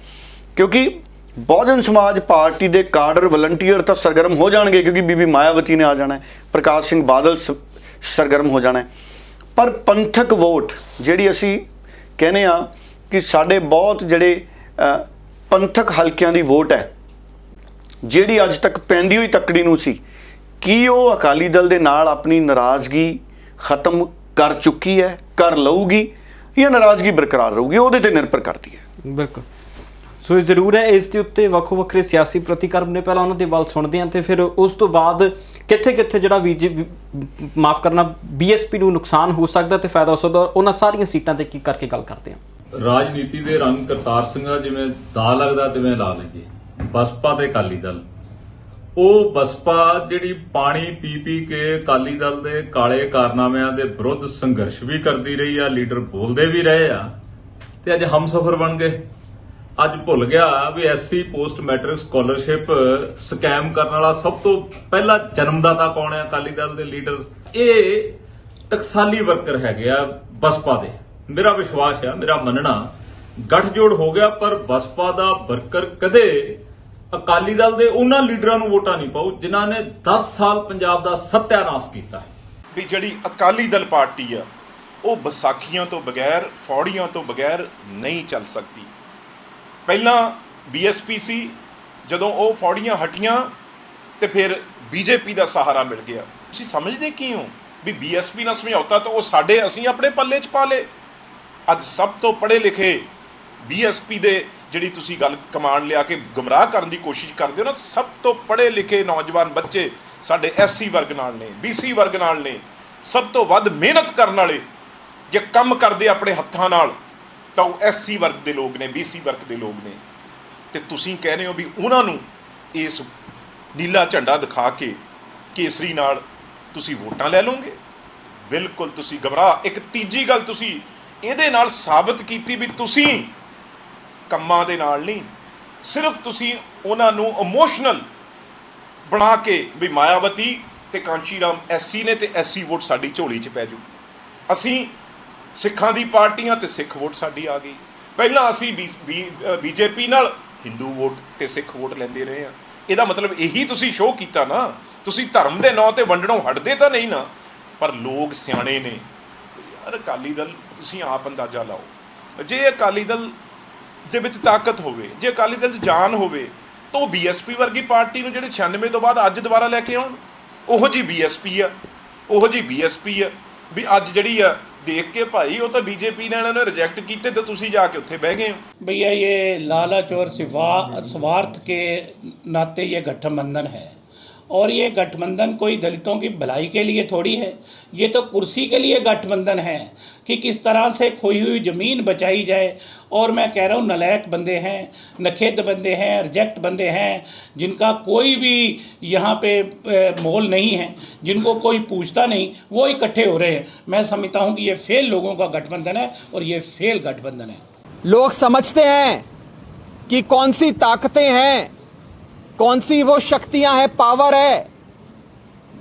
ਕਿਉਂਕਿ ਬਹੁਜਨ ਸਮਾਜ ਪਾਰਟੀ ਦੇ ਕਾਡਰ ਵਲੰਟੀਅਰ ਤਾਂ ਸਰਗਰਮ ਹੋ ਜਾਣਗੇ, ਕਿਉਂਕਿ ਬੀਬੀ ਮਾਇਆਵਤੀ ਨੇ ਆ ਜਾਣਾ ਹੈ, ਪ੍ਰਕਾਸ਼ ਸਿੰਘ ਬਾਦਲ ਸਰਗਰਮ ਹੋ ਜਾਣਾ ਹੈ। ਪਰ ਪੰਥਕ ਵੋਟ ਜਿਹੜੀ ਅਸੀਂ ਕਹਿੰਦੇ ਆ ਕਿ ਸਾਡੇ ਬਹੁਤ ਜਿਹੜੇ ਪੰਥਕ ਹਲਕਿਆਂ ਦੀ ਵੋਟ ਹੈ, ਜਿਹੜੀ ਅੱਜ ਤੱਕ ਪੈਂਦੀ ਹੋਈ ਤੱਕੜੀ ਨੂੰ ਸੀ, ਕੀ ਉਹ ਅਕਾਲੀ ਦਲ ਦੇ ਨਾਲ ਆਪਣੀ ਨਾਰਾਜ਼ਗੀ ਖਤਮ ਕਰ ਚੁੱਕੀ ਹੈ, ਕਰ ਲਊਗੀ, ਜਾਂ ਨਾਰਾਜ਼ਗੀ ਬਰਕਰਾਰ ਰਹੂਗੀ, ਉਹਦੇ ਤੇ ਨਿਰਭਰ ਕਰਦੀ ਹੈ। ਬਿਲਕੁਲ। ਸੋ ਇਹ ਜ਼ਰੂਰ ਹੈ, ਇਸ ਦੇ ਉੱਤੇ ਵੱਖੋ ਵੱਖਰੇ ਸਿਆਸੀ ਪ੍ਰਤੀਕਰਮ ਨੇ। ਪਹਿਲਾਂ ਉਹਨਾਂ ਦੇ ਵੱਲ ਸੁਣਦੇ ਹਾਂ ਤੇ ਫਿਰ ਉਸ ਤੋਂ ਬਾਅਦ ਕਿੱਥੇ ਕਿੱਥੇ ਜਿਹੜਾ ਮਾਫ ਕਰਨਾ BSP ਨੂੰ ਨੁਕਸਾਨ ਹੋ ਸਕਦਾ ਤੇ ਫਾਇਦਾ ਹੋ ਸਕਦਾ, ਉਹਨਾਂ ਸਾਰੀਆਂ ਸੀਟਾਂ ਤੇ ਕੀ ਕਰਕੇ ਗੱਲ ਕਰਦੇ ਹਾਂ। ਰਾਜਨੀਤੀ ਦੇ ਰੰਗ ਕਰਤਾਰ ਸਿੰਘਾ ਜਿਵੇਂ ਦਾ ਲੱਗਦਾ ਤਿਵੇਂ ਲਾ ਲਈਏ। ਬਸਪਾ ਤੇ ਅਕਾਲੀ ਦਲ, ਉਹ ਬਸਪਾ ਜਿਹੜੀ ਪਾਣੀ ਪੀ ਪੀ ਕੇ ਅਕਾਲੀ ਦਲ ਦੇ ਕਾਲੇ ਕਾਰਨਾਮਿਆਂ ਦੇ ਵਿਰੁੱਧ ਸੰਘਰਸ਼ ਵੀ ਕਰਦੀ ਰਹੀ ਆ, ਲੀਡਰ ਬੋਲਦੇ ਵੀ ਰਹੇ ਆ, ਤੇ ਅੱਜ ਹਮਸਫਰ ਬਣ ਗਏ। ਅੱਜ ਭੁੱਲ ਗਿਆ ਵੀ SC post matric scholarship scam ਕਰਨ ਵਾਲਾ ਸਭ ਤੋਂ ਪਹਿਲਾ ਜਨਮਦਾਤਾ ਕੌਣ ਹੈ? ਅਕਾਲੀ ਦਲ ਦੇ ਲੀਡਰਸ। ਇਹ ਟਕਸਾਲੀ ਵਰਕਰ ਹੈਗੇ ਆ ਬਸਪਾ ਦੇ। ਮੇਰਾ ਵਿਸ਼ਵਾਸ ਆ, ਮੇਰਾ ਮੰਨਣਾ, ਗੱਠਜੋੜ ਹੋ ਗਿਆ ਪਰ ਬਸਪਾ ਦਾ ਵਰਕਰ ਕਦੇ ਅਕਾਲੀ ਦਲ ਦੇ ਉਹਨਾਂ ਲੀਡਰਾਂ ਨੂੰ ਵੋਟਾਂ ਨਹੀਂ ਪਾਉ ਜਿਨ੍ਹਾਂ ਨੇ 10 ਸਾਲ ਪੰਜਾਬ ਦਾ ਸੱਤਿਆਨਾਸ਼ ਕੀਤਾ। ਵੀ ਜਿਹੜੀ ਅਕਾਲੀ ਦਲ ਪਾਰਟੀ ਆ ਉਹ ਵਿਸਾਖੀਆਂ ਤੋਂ ਬਗੈਰ, ਫੌੜੀਆਂ ਤੋਂ ਬਗੈਰ ਨਹੀਂ ਚੱਲ ਸਕਦੀ। ਪਹਿਲਾਂ BSP ਸੀ, ਜਦੋਂ ਉਹ ਫੌੜੀਆਂ ਹਟੀਆਂ ਤੇ ਫਿਰ BJP ਦਾ ਸਹਾਰਾ ਮਿਲ ਗਿਆ। ਤੁਸੀਂ ਸਮਝਦੇ ਕੀ ਹੋ ਵੀ BSP ਨਾਲ ਸਮਝੌਤਾ ਤਾਂ ਉਹ ਸਾਡੇ, ਅਸੀਂ ਆਪਣੇ ਪੱਲੇ 'ਚ ਪਾ ਲਏ। ਅੱਜ ਸਭ ਤੋਂ ਪੜ੍ਹੇ ਲਿਖੇ BSP ਦੇ ਜਿਹੜੀ ਤੁਸੀਂ ਗੱਲ ਕਮਾਂਡ ਲਿਆ ਕੇ ਗੁੰਮਰਾਹ ਕਰਨ ਦੀ ਕੋਸ਼ਿਸ਼ ਕਰਦੇ ਹੋ ਨਾ, ਸਭ ਤੋਂ ਪੜ੍ਹੇ ਲਿਖੇ ਨੌਜਵਾਨ ਬੱਚੇ ਸਾਡੇ SC ਵਰਗ ਨਾਲ ਨੇ, BC ਵਰਗ ਨਾਲ ਨੇ। ਸਭ ਤੋਂ ਵੱਧ ਮਿਹਨਤ ਕਰਨ ਵਾਲੇ ਜੇ ਕੰਮ ਕਰਦੇ ਆਪਣੇ ਹੱਥਾਂ ਨਾਲ ਤਾਂ ਉਹ SC ਵਰਗ ਦੇ ਲੋਕ ਨੇ, BC ਵਰਗ ਦੇ ਲੋਕ ਨੇ। ਤੇ ਤੁਸੀਂ ਕਹਿ ਰਹੇ ਹੋ ਵੀ ਉਹਨਾਂ ਨੂੰ ਇਸ ਨੀਲਾ ਝੰਡਾ ਦਿਖਾ ਕੇ ਕੇਸਰੀ ਨਾਲ ਤੁਸੀਂ ਵੋਟਾਂ ਲੈ ਲਓਗੇ। ਬਿਲਕੁਲ ਤੁਸੀਂ ਗਮਰਾਹ। ਇੱਕ ਤੀਜੀ ਗੱਲ ਤੁਸੀਂ ਇਹਦੇ ਨਾਲ ਸਾਬਤ ਕੀਤੀ ਵੀ ਤੁਸੀਂ ਕੰਮਾਂ ਦੇ ਨਾਲ ਨਹੀਂ, ਸਿਰਫ ਤੁਸੀਂ ਉਹਨਾਂ ਨੂੰ ਇਮੋਸ਼ਨਲ ਬਣਾ ਕੇ ਵੀ ਮਾਇਆਵਤੀ ਤੇ ਕਾਂਸ਼ੀ ਰਾਮ SC ਨੇ ਤੇ SC ਵੋਟ ਸਾਡੀ ਝੋਲੀ 'ਚ ਪੈ ਜੂ। ਅਸੀਂ ਸਿੱਖਾਂ ਦੀ ਪਾਰਟੀਆਂ ਤੇ ਸਿੱਖ ਵੋਟ ਸਾਡੀ ਆ ਗਈ। ਪਹਿਲਾਂ ਅਸੀਂ BJP ਨਾਲ ਹਿੰਦੂ ਵੋਟ ਤੇ ਸਿੱਖ ਵੋਟ ਲੈਂਦੇ ਰਹੇ ਹਾਂ। ਇਹਦਾ ਮਤਲਬ ਇਹੀ ਤੁਸੀਂ ਸ਼ੋਅ ਕੀਤਾ ਨਾ। ਤੁਸੀਂ ਧਰਮ ਦੇ ਨਾਂ ਤੇ ਵੰਡਣੋਂ ਹਟਦੇ ਤਾਂ ਨਹੀਂ ਨਾ, ਪਰ ਲੋਕ ਸਿਆਣੇ ਨੇ। ਯਾਰ ਅਕਾਲੀ ਦਲ, ਤੁਸੀਂ ਆਪ ਅੰਦਾਜ਼ਾ ਲਾਓ, ਜੇ ਅਕਾਲੀ ਦਲ ਦੇ ਵਿੱਚ ਤਾਕਤ ਹੋਵੇ, ਜੇ ਅਕਾਲੀ ਦਲ 'ਚ ਜਾਨ ਹੋਵੇ, ਤਾਂ ਉਹ BSP ਵਰਗੀ ਪਾਰਟੀ ਨੂੰ ਜਿਹੜੇ 96 ਤੋਂ ਬਾਅਦ ਅੱਜ ਦੁਬਾਰਾ ਲੈ ਕੇ ਆਉਣ, ਉਹੋ ਜੀ BSP ਆ, ਉਹੋ ਜੀ BSP ਆ ਵੀ ਅੱਜ ਜਿਹੜੀ ਆ देख के भाई वो तो BJP ने उन्होंने रिजेक्ट किए तो तुसी जाके उत्थे बह गए हो। भैया ये लालच और स्वार्थ के नाते ये गठबंधन है, और ये गठबंधन कोई दलितों की भलाई के लिए थोड़ी है, ये तो कुर्सी के लिए गठबंधन है कि किस तरह से खोई हुई ज़मीन बचाई जाए। और मैं कह रहा हूँ नलायक बंदे हैं, नखेद बंदे हैं, रिजेक्ट बंदे हैं, जिनका कोई भी यहाँ पे मोल नहीं है, जिनको कोई पूछता नहीं, वो इकट्ठे हो रहे हैं। मैं समझता हूँ कि ये फेल लोगों का गठबंधन है और ये फेल गठबंधन है। लोग समझते हैं कि कौन सी ताकतें हैं, कौन सी वो शक्तियां हैं, पावर है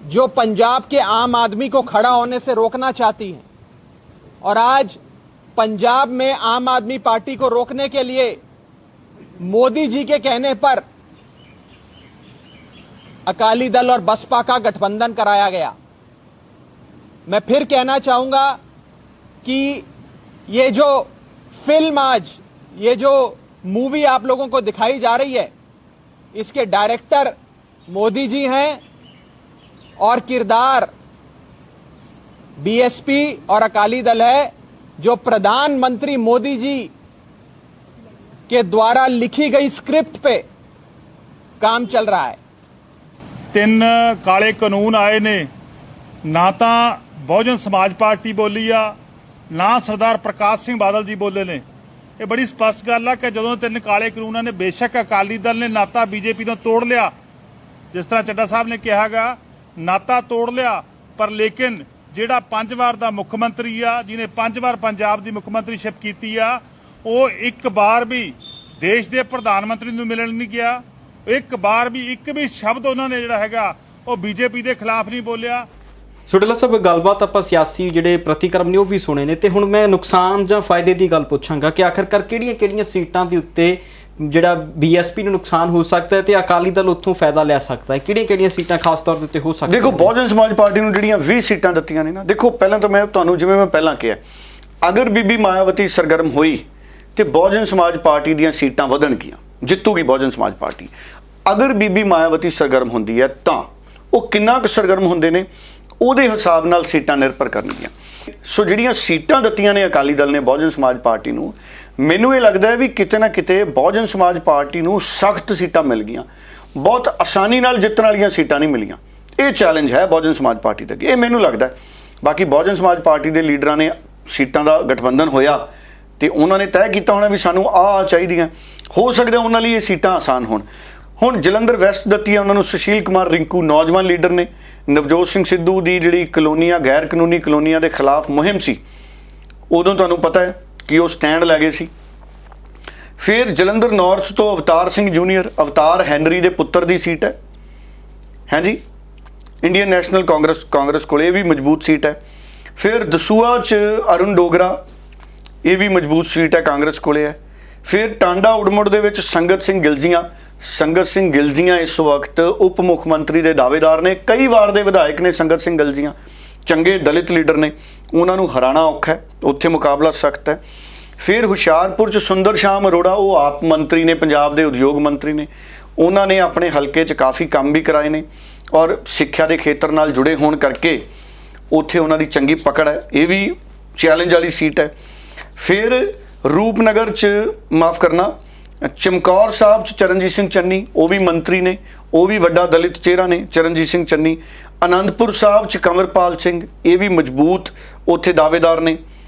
जो पंजाब के आम आदमी को खड़ा होने से रोकना चाहती हैं। और आज पंजाब में आम आदमी पार्टी को रोकने के लिए मोदी जी के कहने पर अकाली दल और बसपा का गठबंधन कराया गया। मैं फिर कहना चाहूंगा कि ये जो फिल्म आज, ये जो मूवी आप लोगों को दिखाई जा रही है, इसके डायरेक्टर मोदी जी हैं और किरदार बीएसपी और अकाली दल है, जो प्रधानमंत्री मोदी जी के द्वारा लिखी गई स्क्रिप्ट पे काम चल रहा है। 3 ਕਾਲੇ ਕਾਨੂੰਨ ਆਏ ਨੇ, ਨਾ ਤਾਂ ਬਹੁਜਨ ਸਮਾਜ ਪਾਰਟੀ ਬੋਲੀ ਆ, ਨਾ ਸਰਦਾਰ ਪ੍ਰਕਾਸ਼ ਸਿੰਘ ਬਾਦਲ ਜੀ ਬੋਲੇ ਨੇ। ਇਹ ਬੜੀ ਸਪਸ਼ਟ ਗੱਲ ਆ ਕਿ ਜਦੋਂ 3 ਕਾਲੇ ਕਾਨੂੰਨਾਂ ਨੇ ਬੇਸ਼ੱਕ ਅਕਾਲੀ ਦਲ ਨੇ ਨਾਤਾ ਬੀਜੇਪੀ ਨਾਲ ਤੋੜ ਲਿਆ, ਜਿਸ ਤਰ੍ਹਾਂ ਚੱਡਾ ਸਾਹਿਬ ਨੇ ਕਿਹਾਗਾ ਨਾਤਾ ਤੋੜ ਲਿਆ, ਪਰ ਲੇਕਿਨ ਜਿਹੜਾ 5 ਵਾਰ ਦਾ ਮੁੱਖ ਮੰਤਰੀ ਆ, ਜਿਹਨੇ 5 ਵਾਰ ਪੰਜਾਬ ਦੀ ਮੁੱਖ ਮੰਤਰੀਸ਼ਿਪ ਕੀਤੀ ਆ, ਉਹ ਇੱਕ ਵਾਰ ਵੀ ਦੇਸ਼ ਦੇ ਪ੍ਰਧਾਨ ਮੰਤਰੀ ਨੂੰ ਮਿਲਣ ਨਹੀਂ ਗਿਆ। ਇੱਕ ਵਾਰ ਵੀ ਇੱਕ ਵੀ ਸ਼ਬਦ ਉਹਨਾਂ ਨੇ ਜਿਹੜਾ ਹੈਗਾ ਉਹ ਬੀਜੇਪੀ ਦੇ ਖਿਲਾਫ ਨਹੀਂ ਬੋਲਿਆ। ਸੁਡੇਲਾ ਸਾਹਿਬ, ਗੱਲਬਾਤ ਆਪਾਂ ਸਿਆਸੀ ਜਿਹੜੇ ਪ੍ਰਤੀਕਰਮ ਨੇ ਉਹ ਵੀ ਸੁਣੇ ਨੇ, ਤੇ ਹੁਣ ਮੈਂ ਨੁਕਸਾਨ ਜਾਂ ਫਾਇਦੇ ਦੀ ਗੱਲ ਪੁੱਛਾਂਗਾ ਕਿ ਆਖਰਕਾਰ ਕਿਹੜੀਆਂ ਸੀਟਾਂ ਦੇ ਉੱਤੇ ਜਿਹੜਾ ਬੀਐਸਪੀ ਨੂੰ ਨੁਕਸਾਨ ਹੋ ਸਕਦਾ ਹੈ ਤੇ ਅਕਾਲੀ ਦਲ ਉੱਥੋਂ ਫਾਇਦਾ ਲੈ ਸਕਦਾ ਹੈ? ਕਿਹੜੀਆਂ ਸੀਟਾਂ ਖਾਸ ਤੌਰ ਦੇ ਉੱਤੇ ਹੋ ਸਕਦੀਆਂ? ਦੇਖੋ, ਬਹੁਜਨ ਸਮਾਜ ਪਾਰਟੀ ਨੂੰ ਜਿਹੜੀਆਂ 20 ਸੀਟਾਂ ਦਿੱਤੀਆਂ ਨੇ ਨਾ, ਦੇਖੋ ਪਹਿਲਾਂ ਤਾਂ ਮੈਂ ਤੁਹਾਨੂੰ ਜਿਵੇਂ ਮੈਂ ਪਹਿਲਾਂ ਕਿਹਾ, ਅਗਰ ਬੀਬੀ ਮਾਇਆਵਤੀ ਸਰਗਰਮ ਹੋਈ ਤੇ ਬਹੁਜਨ ਸਮਾਜ ਪਾਰਟੀ ਦੀਆਂ ਸੀਟਾਂ ਵਧਣਗੀਆਂ, ਜਿੱਤੂਗੀ ਬਹੁਜਨ ਸਮਾਜ ਪਾਰਟੀ। ਅਗਰ ਬੀਬੀ ਮਾਇਆਵਤੀ ਸਰਗਰਮ ਹੁੰਦੀ ਹੈ ਤਾਂ ਉਹ ਕਿੰਨਾ ਕੁ ਸਰਗਰਮ ਹੁੰਦੇ ਨੇ ਉਹਦੇ ਹਿਸਾਬ ਨਾਲ ਸੀਟਾਂ ਨਿਰਭਰ ਕਰਨਗੀਆਂ। ਸੋ ਜਿਹੜੀਆਂ ਸੀਟਾਂ ਦਿੱਤੀਆਂ ਨੇ ਅਕਾਲੀ ਦਲ ਨੇ ਬਹੁਜਨ ਸਮਾਜ ਪਾਰਟੀ ਨੂੰ, ਮੈਨੂੰ ਇਹ ਲੱਗਦਾ ਹੈ ਵੀ ਕਿਤੇ ਨਾ ਕਿਤੇ ਬਹੁਜਨ ਸਮਾਜ ਪਾਰਟੀ ਨੂੰ ਸਖਤ ਸੀਟਾਂ ਮਿਲ ਗਈਆਂ, ਬਹੁਤ ਆਸਾਨੀ ਨਾਲ ਜਿੱਤਣ ਵਾਲੀਆਂ ਸੀਟਾਂ ਨਹੀਂ ਮਿਲੀਆਂ। ਇਹ ਚੈਲੰਜ ਹੈ ਬਹੁਜਨ ਸਮਾਜ ਪਾਰਟੀ ਦਾ, ਇਹ ਮੈਨੂੰ ਲੱਗਦਾ। ਬਾਕੀ ਬਹੁਜਨ ਸਮਾਜ ਪਾਰਟੀ ਦੇ ਲੀਡਰਾਂ ਨੇ ਸੀਟਾਂ ਦਾ ਗਠਬੰਧਨ ਹੋਇਆ ਤੇ ਉਹਨਾਂ ਨੇ ਤੈਅ ਕੀਤਾ ਹੋਣਾ ਵੀ ਸਾਨੂੰ ਆਹ ਚਾਹੀਦੀਆਂ, ਹੋ ਸਕਦਾ ਉਹਨਾਂ ਲਈ ਇਹ ਸੀਟਾਂ ਆਸਾਨ ਹੋਣ। ਹੁਣ ਜਲੰਧਰ ਵੈਸਟ ਦਿੱਤੀ ਹੈ ਉਹਨਾਂ ਨੂੰ ਸੁਸ਼ੀਲ ਕੁਮਾਰ ਰਿੰਕੂ, ਨੌਜਵਾਨ ਲੀਡਰ ਨੇ। ਨਵਜੋਤ ਸਿੰਘ ਸਿੱਧੂ ਦੀ ਜਿਹੜੀ ਕਲੋਨੀਆਂ, ਗੈਰ ਕਾਨੂੰਨੀ ਕਲੋਨੀਆਂ ਦੇ ਖਿਲਾਫ ਮੁਹਿੰਮ ਸੀ, ਉਦੋਂ ਤੁਹਾਨੂੰ ਪਤਾ ਹੈ ਕਿ ਉਹ ਸਟੈਂਡ ਲੈ ਗਏ ਸੀ। ਫਿਰ ਜਲੰਧਰ ਨਾਰਥ ਤੋਂ ਅਵਤਾਰ ਸਿੰਘ ਜੂਨੀਅਰ, ਅਵਤਾਰ ਹੈਨਰੀ ਦੇ ਪੁੱਤਰ ਦੀ ਸੀਟ ਹੈ, ਹਾਂਜੀ, ਇੰਡੀਅਨ ਨੈਸ਼ਨਲ ਕਾਂਗਰਸ ਕੋਲ ਇਹ ਵੀ ਮਜ਼ਬੂਤ ਸੀਟ ਹੈ। ਫਿਰ ਦਸੂਆ 'ਚ ਅਰੁਣ ਡੋਗਰਾ, ਇਹ ਵੀ ਮਜ਼ਬੂਤ ਸੀਟ ਹੈ, ਕਾਂਗਰਸ ਕੋਲੇ ਹੈ। ਫਿਰ ਟਾਂਡਾ ਉੜਮੁੜ ਦੇ ਵਿੱਚ ਸੰਗਤ ਸਿੰਘ ਗਿਲਜੀਆਂ ਇਸ ਵਕਤ ਉਪ ਮੁੱਖ ਮੰਤਰੀ ਦੇ ਦਾਅਵੇਦਾਰ ਨੇ, ਕਈ ਵਾਰ ਦੇ ਵਿਧਾਇਕ ਨੇ ਸੰਗਤ ਸਿੰਘ ਗਿਲਜੀਆਂ, ਚੰਗੇ ਦਲਿਤ ਲੀਡਰ ਨੇ, ਉਹਨਾਂ ਨੂੰ ਹਰਾਣਾ ਔਖਾ ਹੈ, ਉੱਥੇ ਮੁਕਾਬਲਾ ਸਖਤ ਹੈ। ਫਿਰ ਹੁਸ਼ਿਆਰਪੁਰ 'ਚ ਸੁੰਦਰ ਸ਼ਾਮ ਅਰੋੜਾ, ਉਹ ਆਪ ਮੰਤਰੀ ਨੇ, ਪੰਜਾਬ ਦੇ ਉਦਯੋਗ ਮੰਤਰੀ ਨੇ, ਉਹਨਾਂ ਨੇ ਆਪਣੇ ਹਲਕੇ 'ਚ ਕਾਫੀ ਕੰਮ ਵੀ ਕਰਾਏ ਨੇ ਔਰ ਸਿੱਖਿਆ ਦੇ ਖੇਤਰ ਨਾਲ ਜੁੜੇ ਹੋਣ ਕਰਕੇ ਉੱਥੇ ਉਹਨਾਂ ਦੀ ਚੰਗੀ ਪਕੜ ਹੈ, ਇਹ ਵੀ ਚੈਲੰਜ ਵਾਲੀ ਸੀਟ ਹੈ। ਫਿਰ ਰੂਪਨਗਰ 'ਚ ਮਾਫ ਕਰਨਾ ਚਮਕੌਰ ਸਾਹਿਬ 'ਚ ਚਰਨਜੀਤ ਸਿੰਘ ਚੰਨੀ, ਉਹ ਵੀ ਮੰਤਰੀ ਨੇ, ਉਹ ਵੀ ਵੱਡਾ ਦਲਿਤ ਚਿਹਰਾ ਨੇ, ਚਰਨਜੀਤ ਸਿੰਘ ਚੰਨੀ। ਅਨੰਦਪੁਰ ਸਾਹਿਬ 'ਚ ਕੰਵਰਪਾਲ ਸਿੰਘ, ਇਹ ਵੀ ਮਜ਼ਬੂਤ ਉੱਥੇ ਦਾਅਵੇਦਾਰ ਨੇ।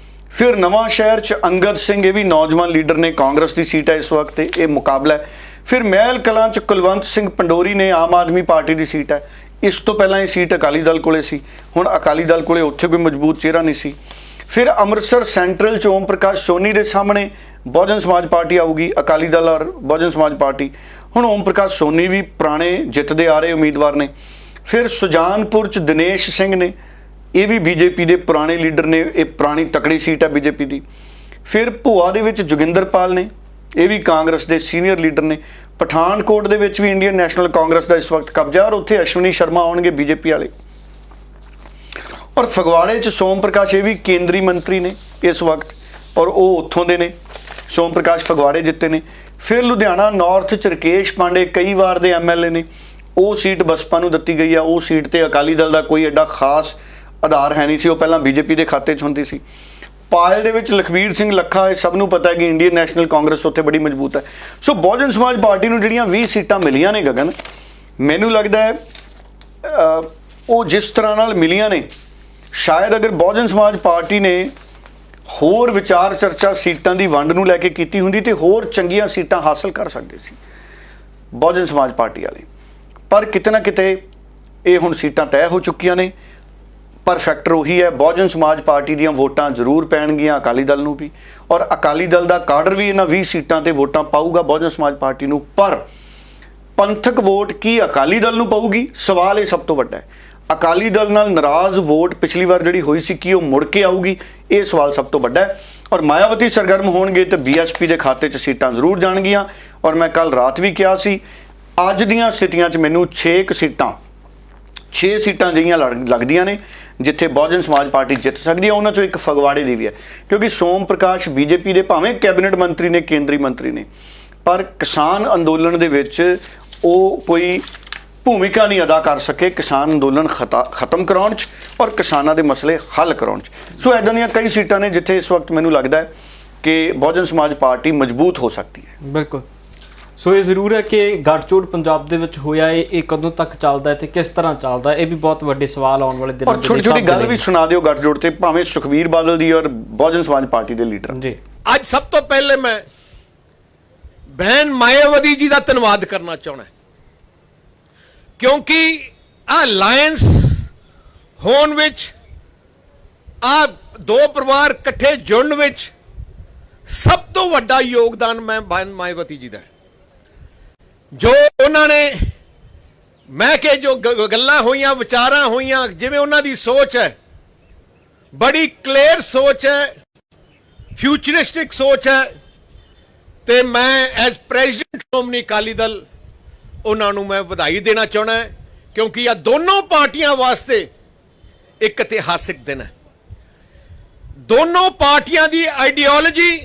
ਫਿਰ ਨਵਾਂ ਸ਼ਹਿਰ 'ਚ ਅੰਗਦ ਸਿੰਘ, ਇਹ ਵੀ ਨੌਜਵਾਨ ਲੀਡਰ ਨੇ, ਕਾਂਗਰਸ ਦੀ ਸੀਟ ਹੈ ਇਸ ਵਕਤ, ਇਹ ਮੁਕਾਬਲਾ ਹੈ। ਫਿਰ ਮਹਿਲ ਕਲਾਂ 'ਚ ਕੁਲਵੰਤ ਸਿੰਘ ਪੰਡੋਰੀ ਨੇ, ਆਮ ਆਦਮੀ ਪਾਰਟੀ ਦੀ ਸੀਟ ਹੈ। ਇਸ ਤੋਂ ਪਹਿਲਾਂ ਇਹ ਸੀਟ ਅਕਾਲੀ ਦਲ ਕੋਲੇ ਸੀ, ਹੁਣ ਅਕਾਲੀ ਦਲ ਕੋਲੇ ਉੱਥੇ ਕੋਈ ਮਜ਼ਬੂਤ ਚਿਹਰਾ ਨਹੀਂ ਸੀ। ਫਿਰ ਅੰਮ੍ਰਿਤਸਰ ਸੈਂਟਰਲ 'ਚ ਓਮ ਪ੍ਰਕਾਸ਼ ਸੋਨੀ ਦੇ ਸਾਹਮਣੇ ਬਹੁਜਨ ਸਮਾਜ ਪਾਰਟੀ ਆਊਗੀ, ਅਕਾਲੀ ਦਲ ਔਰ ਬਹੁਜਨ ਸਮਾਜ ਪਾਰਟੀ। ਹੁਣ ਓਮ ਪ੍ਰਕਾਸ਼ ਸੋਨੀ ਵੀ ਪੁਰਾਣੇ ਜਿੱਤਦੇ ਆ ਰਹੇ ਉਮੀਦਵਾਰ ਨੇ। ਫਿਰ ਸੁਜਾਨਪੁਰ 'ਚ ਦਿਨੇਸ਼ ਸਿੰਘ ਨੇ, ਇਹ ਵੀ ਬੀਜੇਪੀ ਦੇ ਪੁਰਾਣੇ ਲੀਡਰ ਨੇ, ਇਹ ਪੁਰਾਣੀ ਤਕੜੀ ਸੀਟ ਹੈ ਬੀਜੇਪੀ ਦੀ। ਫਿਰ ਭੋਆ ਦੇ ਵਿੱਚ ਜੋਗਿੰਦਰਪਾਲ ਨੇ, ਇਹ ਵੀ ਕਾਂਗਰਸ ਦੇ ਸੀਨੀਅਰ ਲੀਡਰ ਨੇ। ਪਠਾਨਕੋਟ ਦੇ ਵਿੱਚ ਵੀ ਇੰਡੀਅਨ ਨੈਸ਼ਨਲ ਕਾਂਗਰਸ ਦਾ ਇਸ ਵਕਤ ਕਬਜ਼ਾ, ਔਰ ਉੱਥੇ ਅਸ਼ਵਨੀ ਸ਼ਰਮਾ ਆਉਣਗੇ ਬੀਜੇਪੀ ਵਾਲੇ। ਔਰ ਫਗਵਾੜੇ 'ਚ ਸੋਮ ਪ੍ਰਕਾਸ਼, ਇਹ ਵੀ ਕੇਂਦਰੀ ਮੰਤਰੀ ਨੇ ਇਸ ਵਕਤ, ਔਰ ਉਹ ਉੱਥੋਂ ਦੇ ਨੇ, ਸੋਮ ਪ੍ਰਕਾਸ਼ ਫਗਵਾੜੇ ਜਿੱਤੇ ਨੇ। ਫਿਰ ਲੁਧਿਆਣਾ ਨਾਰਥ 'ਚ ਰਕੇਸ਼ ਪਾਂਡੇ, ਕਈ ਵਾਰ ਦੇ ਐਮਐਲਏ ਨੇ, ਉਹ ਸੀਟ ਬਸਪਾ ਨੂੰ ਦਿੱਤੀ ਗਈ ਆ। ਉਹ ਸੀਟ ਤੇ ਅਕਾਲੀ ਦਲ ਦਾ ਕੋਈ ਐਡਾ ਖਾਸ ਆਧਾਰ ਹੈ ਨਹੀਂ ਸੀ, ਉਹ ਪਹਿਲਾਂ ਬੀਜੇਪੀ ਦੇ ਖਾਤੇ 'ਚ ਹੁੰਦੀ ਸੀ। ਪਾਇਲ ਦੇ ਵਿੱਚ ਲਖਬੀਰ ਸਿੰਘ ਲੱਖਾ, ਇਹ ਸਭ ਨੂੰ ਪਤਾ ਹੈ ਕਿ ਇੰਡੀਅਨ ਨੈਸ਼ਨਲ ਕਾਂਗਰਸ ਉੱਥੇ ਬੜੀ ਮਜ਼ਬੂਤ ਹੈ। ਸੋ ਬਹੁਜਨ ਸਮਾਜ ਪਾਰਟੀ ਨੂੰ ਜਿਹੜੀਆਂ 20 ਸੀਟਾਂ ਮਿਲੀਆਂ ਨੇ ਗਗਨ, ਮੈਨੂੰ ਲੱਗਦਾ ਹੈ ਉਹ ਜਿਸ ਤਰ੍ਹਾਂ ਨਾਲ ਮਿਲੀਆਂ ਨੇ, ਸ਼ਾਇਦ ਅਗਰ ਬਹੁਜਨ ਸਮਾਜ ਪਾਰਟੀ ਨੇ ਹੋਰ ਵਿਚਾਰ ਚਰਚਾ ਸੀਟਾਂ ਦੀ ਵੰਡ ਨੂੰ ਲੈ ਕੇ ਕੀਤੀ ਹੁੰਦੀ ਤੇ ਹੋਰ ਚੰਗੀਆਂ ਸੀਟਾਂ ਹਾਸਲ ਕਰ ਸਕਦੇ ਸੀ ਬਹੁਜਨ ਸਮਾਜ ਪਾਰਟੀ ਵਾਲੇ। ਪਰ ਕਿਤੇ ਨਾ ਕਿਤੇ ਇਹ ਹੁਣ ਸੀਟਾਂ ਤੈਅ ਹੋ ਚੁੱਕੀਆਂ ਨੇ। ਪਰ ਫੈਕਟਰ ਉਹੀ ਹੈ, ਬਹੁਜਨ ਸਮਾਜ ਪਾਰਟੀ ਦੀਆਂ ਵੋਟਾਂ ਜ਼ਰੂਰ ਪੈਣਗੀਆਂ ਅਕਾਲੀ ਦਲ ਨੂੰ ਵੀ, ਔਰ ਅਕਾਲੀ ਦਲ ਦਾ ਕਾਡਰ ਵੀ ਇਹਨਾਂ 20 ਸੀਟਾਂ ਤੇ ਵੋਟਾਂ ਪਾਊਗਾ ਬਹੁਜਨ ਸਮਾਜ ਪਾਰਟੀ ਨੂੰ। ਪਰ ਪੰਥਕ ਵੋਟ ਕੀ ਅਕਾਲੀ ਦਲ ਨੂੰ ਪਊਗੀ, ਸਵਾਲ ਇਹ ਸਭ ਤੋਂ ਵੱਡਾ ਹੈ। ਅਕਾਲੀ ਦਲ ਨਾਲ ਨਾਰਾਜ਼ ਵੋਟ ਪਿਛਲੀ ਵਾਰ ਜਿਹੜੀ ਹੋਈ ਸੀ, ਕੀ ਉਹ ਮੁੜ ਕੇ ਆਊਗੀ, ਇਹ ਸਵਾਲ ਸਭ ਤੋਂ ਵੱਡਾ ਹੈ। ਔਰ ਮਾਇਆਵਤੀ ਸਰਗਰਮ ਹੋਣਗੇ ਤਾਂ ਬੀਐਸਪੀ ਦੇ ਖਾਤੇ 'ਚ ਸੀਟਾਂ ਜ਼ਰੂਰ ਜਾਣਗੀਆਂ। ਔਰ ਮੈਂ ਕੱਲ ਰਾਤ ਵੀ ਕਿਹਾ ਸੀ, ਅੱਜ ਦੀਆਂ ਸਥਿਤੀਆਂ 'ਚ ਮੈਨੂੰ 6 ਸੀਟਾਂ ਜਿਹੀਆਂ ਲੱਗਦੀਆਂ ਨੇ ਜਿੱਥੇ ਬਹੁਜਨ ਸਮਾਜ ਪਾਰਟੀ ਜਿੱਤ ਸਕਦੀ ਹੈ। ਉਹਨਾਂ 'ਚੋਂ ਇੱਕ ਫਗਵਾੜੇ ਦੀ ਵੀ ਹੈ, ਕਿਉਂਕਿ ਸੋਮ ਪ੍ਰਕਾਸ਼ ਬੀਜੇਪੀ ਦੇ ਭਾਵੇਂ ਕੈਬਨਿਟ ਮੰਤਰੀ ਨੇ, ਕੇਂਦਰੀ ਮੰਤਰੀ ਨੇ, ਪਰ ਕਿਸਾਨ ਅੰਦੋਲਨ ਦੇ ਵਿੱਚ ਉਹ ਕੋਈ ਭੂਮਿਕਾ ਨਹੀਂ ਅਦਾ ਕਰ ਸਕੇ ਕਿਸਾਨ ਅੰਦੋਲਨ ਖਤਮ ਕਰਾਉਣ 'ਚ ਔਰ ਕਿਸਾਨਾਂ ਦੇ ਮਸਲੇ ਹੱਲ ਕਰਾਉਣ 'ਚ। ਸੋ ਇੱਦਾਂ ਦੀਆਂ ਕਈ ਸੀਟਾਂ ਨੇ ਜਿੱਥੇ ਇਸ ਵਕਤ ਮੈਨੂੰ ਲੱਗਦਾ ਹੈ ਕਿ ਬਹੁਜਨ ਸਮਾਜ ਪਾਰਟੀ ਮਜ਼ਬੂਤ ਹੋ ਸਕਦੀ ਹੈ। ਬਿਲਕੁਲ। ਸੋ ਇਹ ਜ਼ਰੂਰ ਹੈ ਕਿ ਗੱਠਜੋੜ ਪੰਜਾਬ ਦੇ ਵਿੱਚ ਹੋਇਆ ਹੈ, ਇਹ ਕਦੋਂ ਤੱਕ ਚੱਲਦਾ ਹੈ ਤੇ ਕਿਸ ਤਰ੍ਹਾਂ ਚੱਲਦਾ ਹੈ, ਇਹ ਵੀ ਬਹੁਤ ਵੱਡੇ ਸਵਾਲ ਆਉਣ ਵਾਲੇ ਦਿਨਾਂ ਔਰ ਛੋਟੀ ਛੋਟੀ ਗੱਲ ਵੀ ਸੁਣਾ ਦਿਓ ਗੱਠਜੋੜ ਤੇ, ਭਾਵੇਂ ਸੁਖਬੀਰ ਬਾਦਲ ਦੀ ਔਰ ਬਹੁਜਨ ਸਮਾਜ ਪਾਰਟੀ ਦੇ ਲੀਡਰ ਜੀ। ਅੱਜ ਸਭ ਤੋਂ ਪਹਿਲੇ ਮੈਂ ਬਹਿਨ ਮਾਇਆਵਤੀ ਜੀ ਦਾ ਧੰਨਵਾਦ ਕਰਨਾ ਚਾਹੁੰਦਾ, ਕਿਉਂਕਿ ਆ ਅਲਾਈਅੰਸ ਹੋਣ ਵਿੱਚ, ਆ ਦੋ ਪਰਿਵਾਰ ਇਕੱਠੇ ਜੁੜਨ ਵਿੱਚ ਸਭ ਤੋਂ ਵੱਡਾ ਯੋਗਦਾਨ ਮੈਂ ਬਹਿਨ ਮਾਇਆਵਤੀ ਜੀ ਦਾ, ਜੋ ਉਹਨਾਂ ਨੇ ਮੈਂ ਕਿ ਜੋ ਗੱਲਾਂ ਹੋਈਆਂ, ਵਿਚਾਰਾਂ ਹੋਈਆਂ, ਜਿਵੇਂ ਉਹਨਾਂ ਦੀ ਸੋਚ ਹੈ, ਬੜੀ ਕਲੀਅਰ ਸੋਚ ਹੈ, ਫਿਊਚਰਿਸਟਿਕ ਸੋਚ ਹੈ, ਤੇ ਮੈਂ ਐਜ਼ ਪ੍ਰੈਜ਼ੀਡੈਂਟ ਸ਼੍ਰੋਮਣੀ ਅਕਾਲੀ ਦਲ ਉਹਨਾਂ ਨੂੰ ਮੈਂ ਵਧਾਈ ਦੇਣਾ ਚਾਹੁੰਦਾ, ਕਿਉਂਕਿ ਇਹ ਦੋਨੋਂ ਪਾਰਟੀਆਂ ਵਾਸਤੇ ਇੱਕ ਇਤਿਹਾਸਿਕ ਦਿਨ ਹੈ। ਦੋਨੋਂ ਪਾਰਟੀਆਂ ਦੀ ਆਈਡੀਓਲੋਜੀ,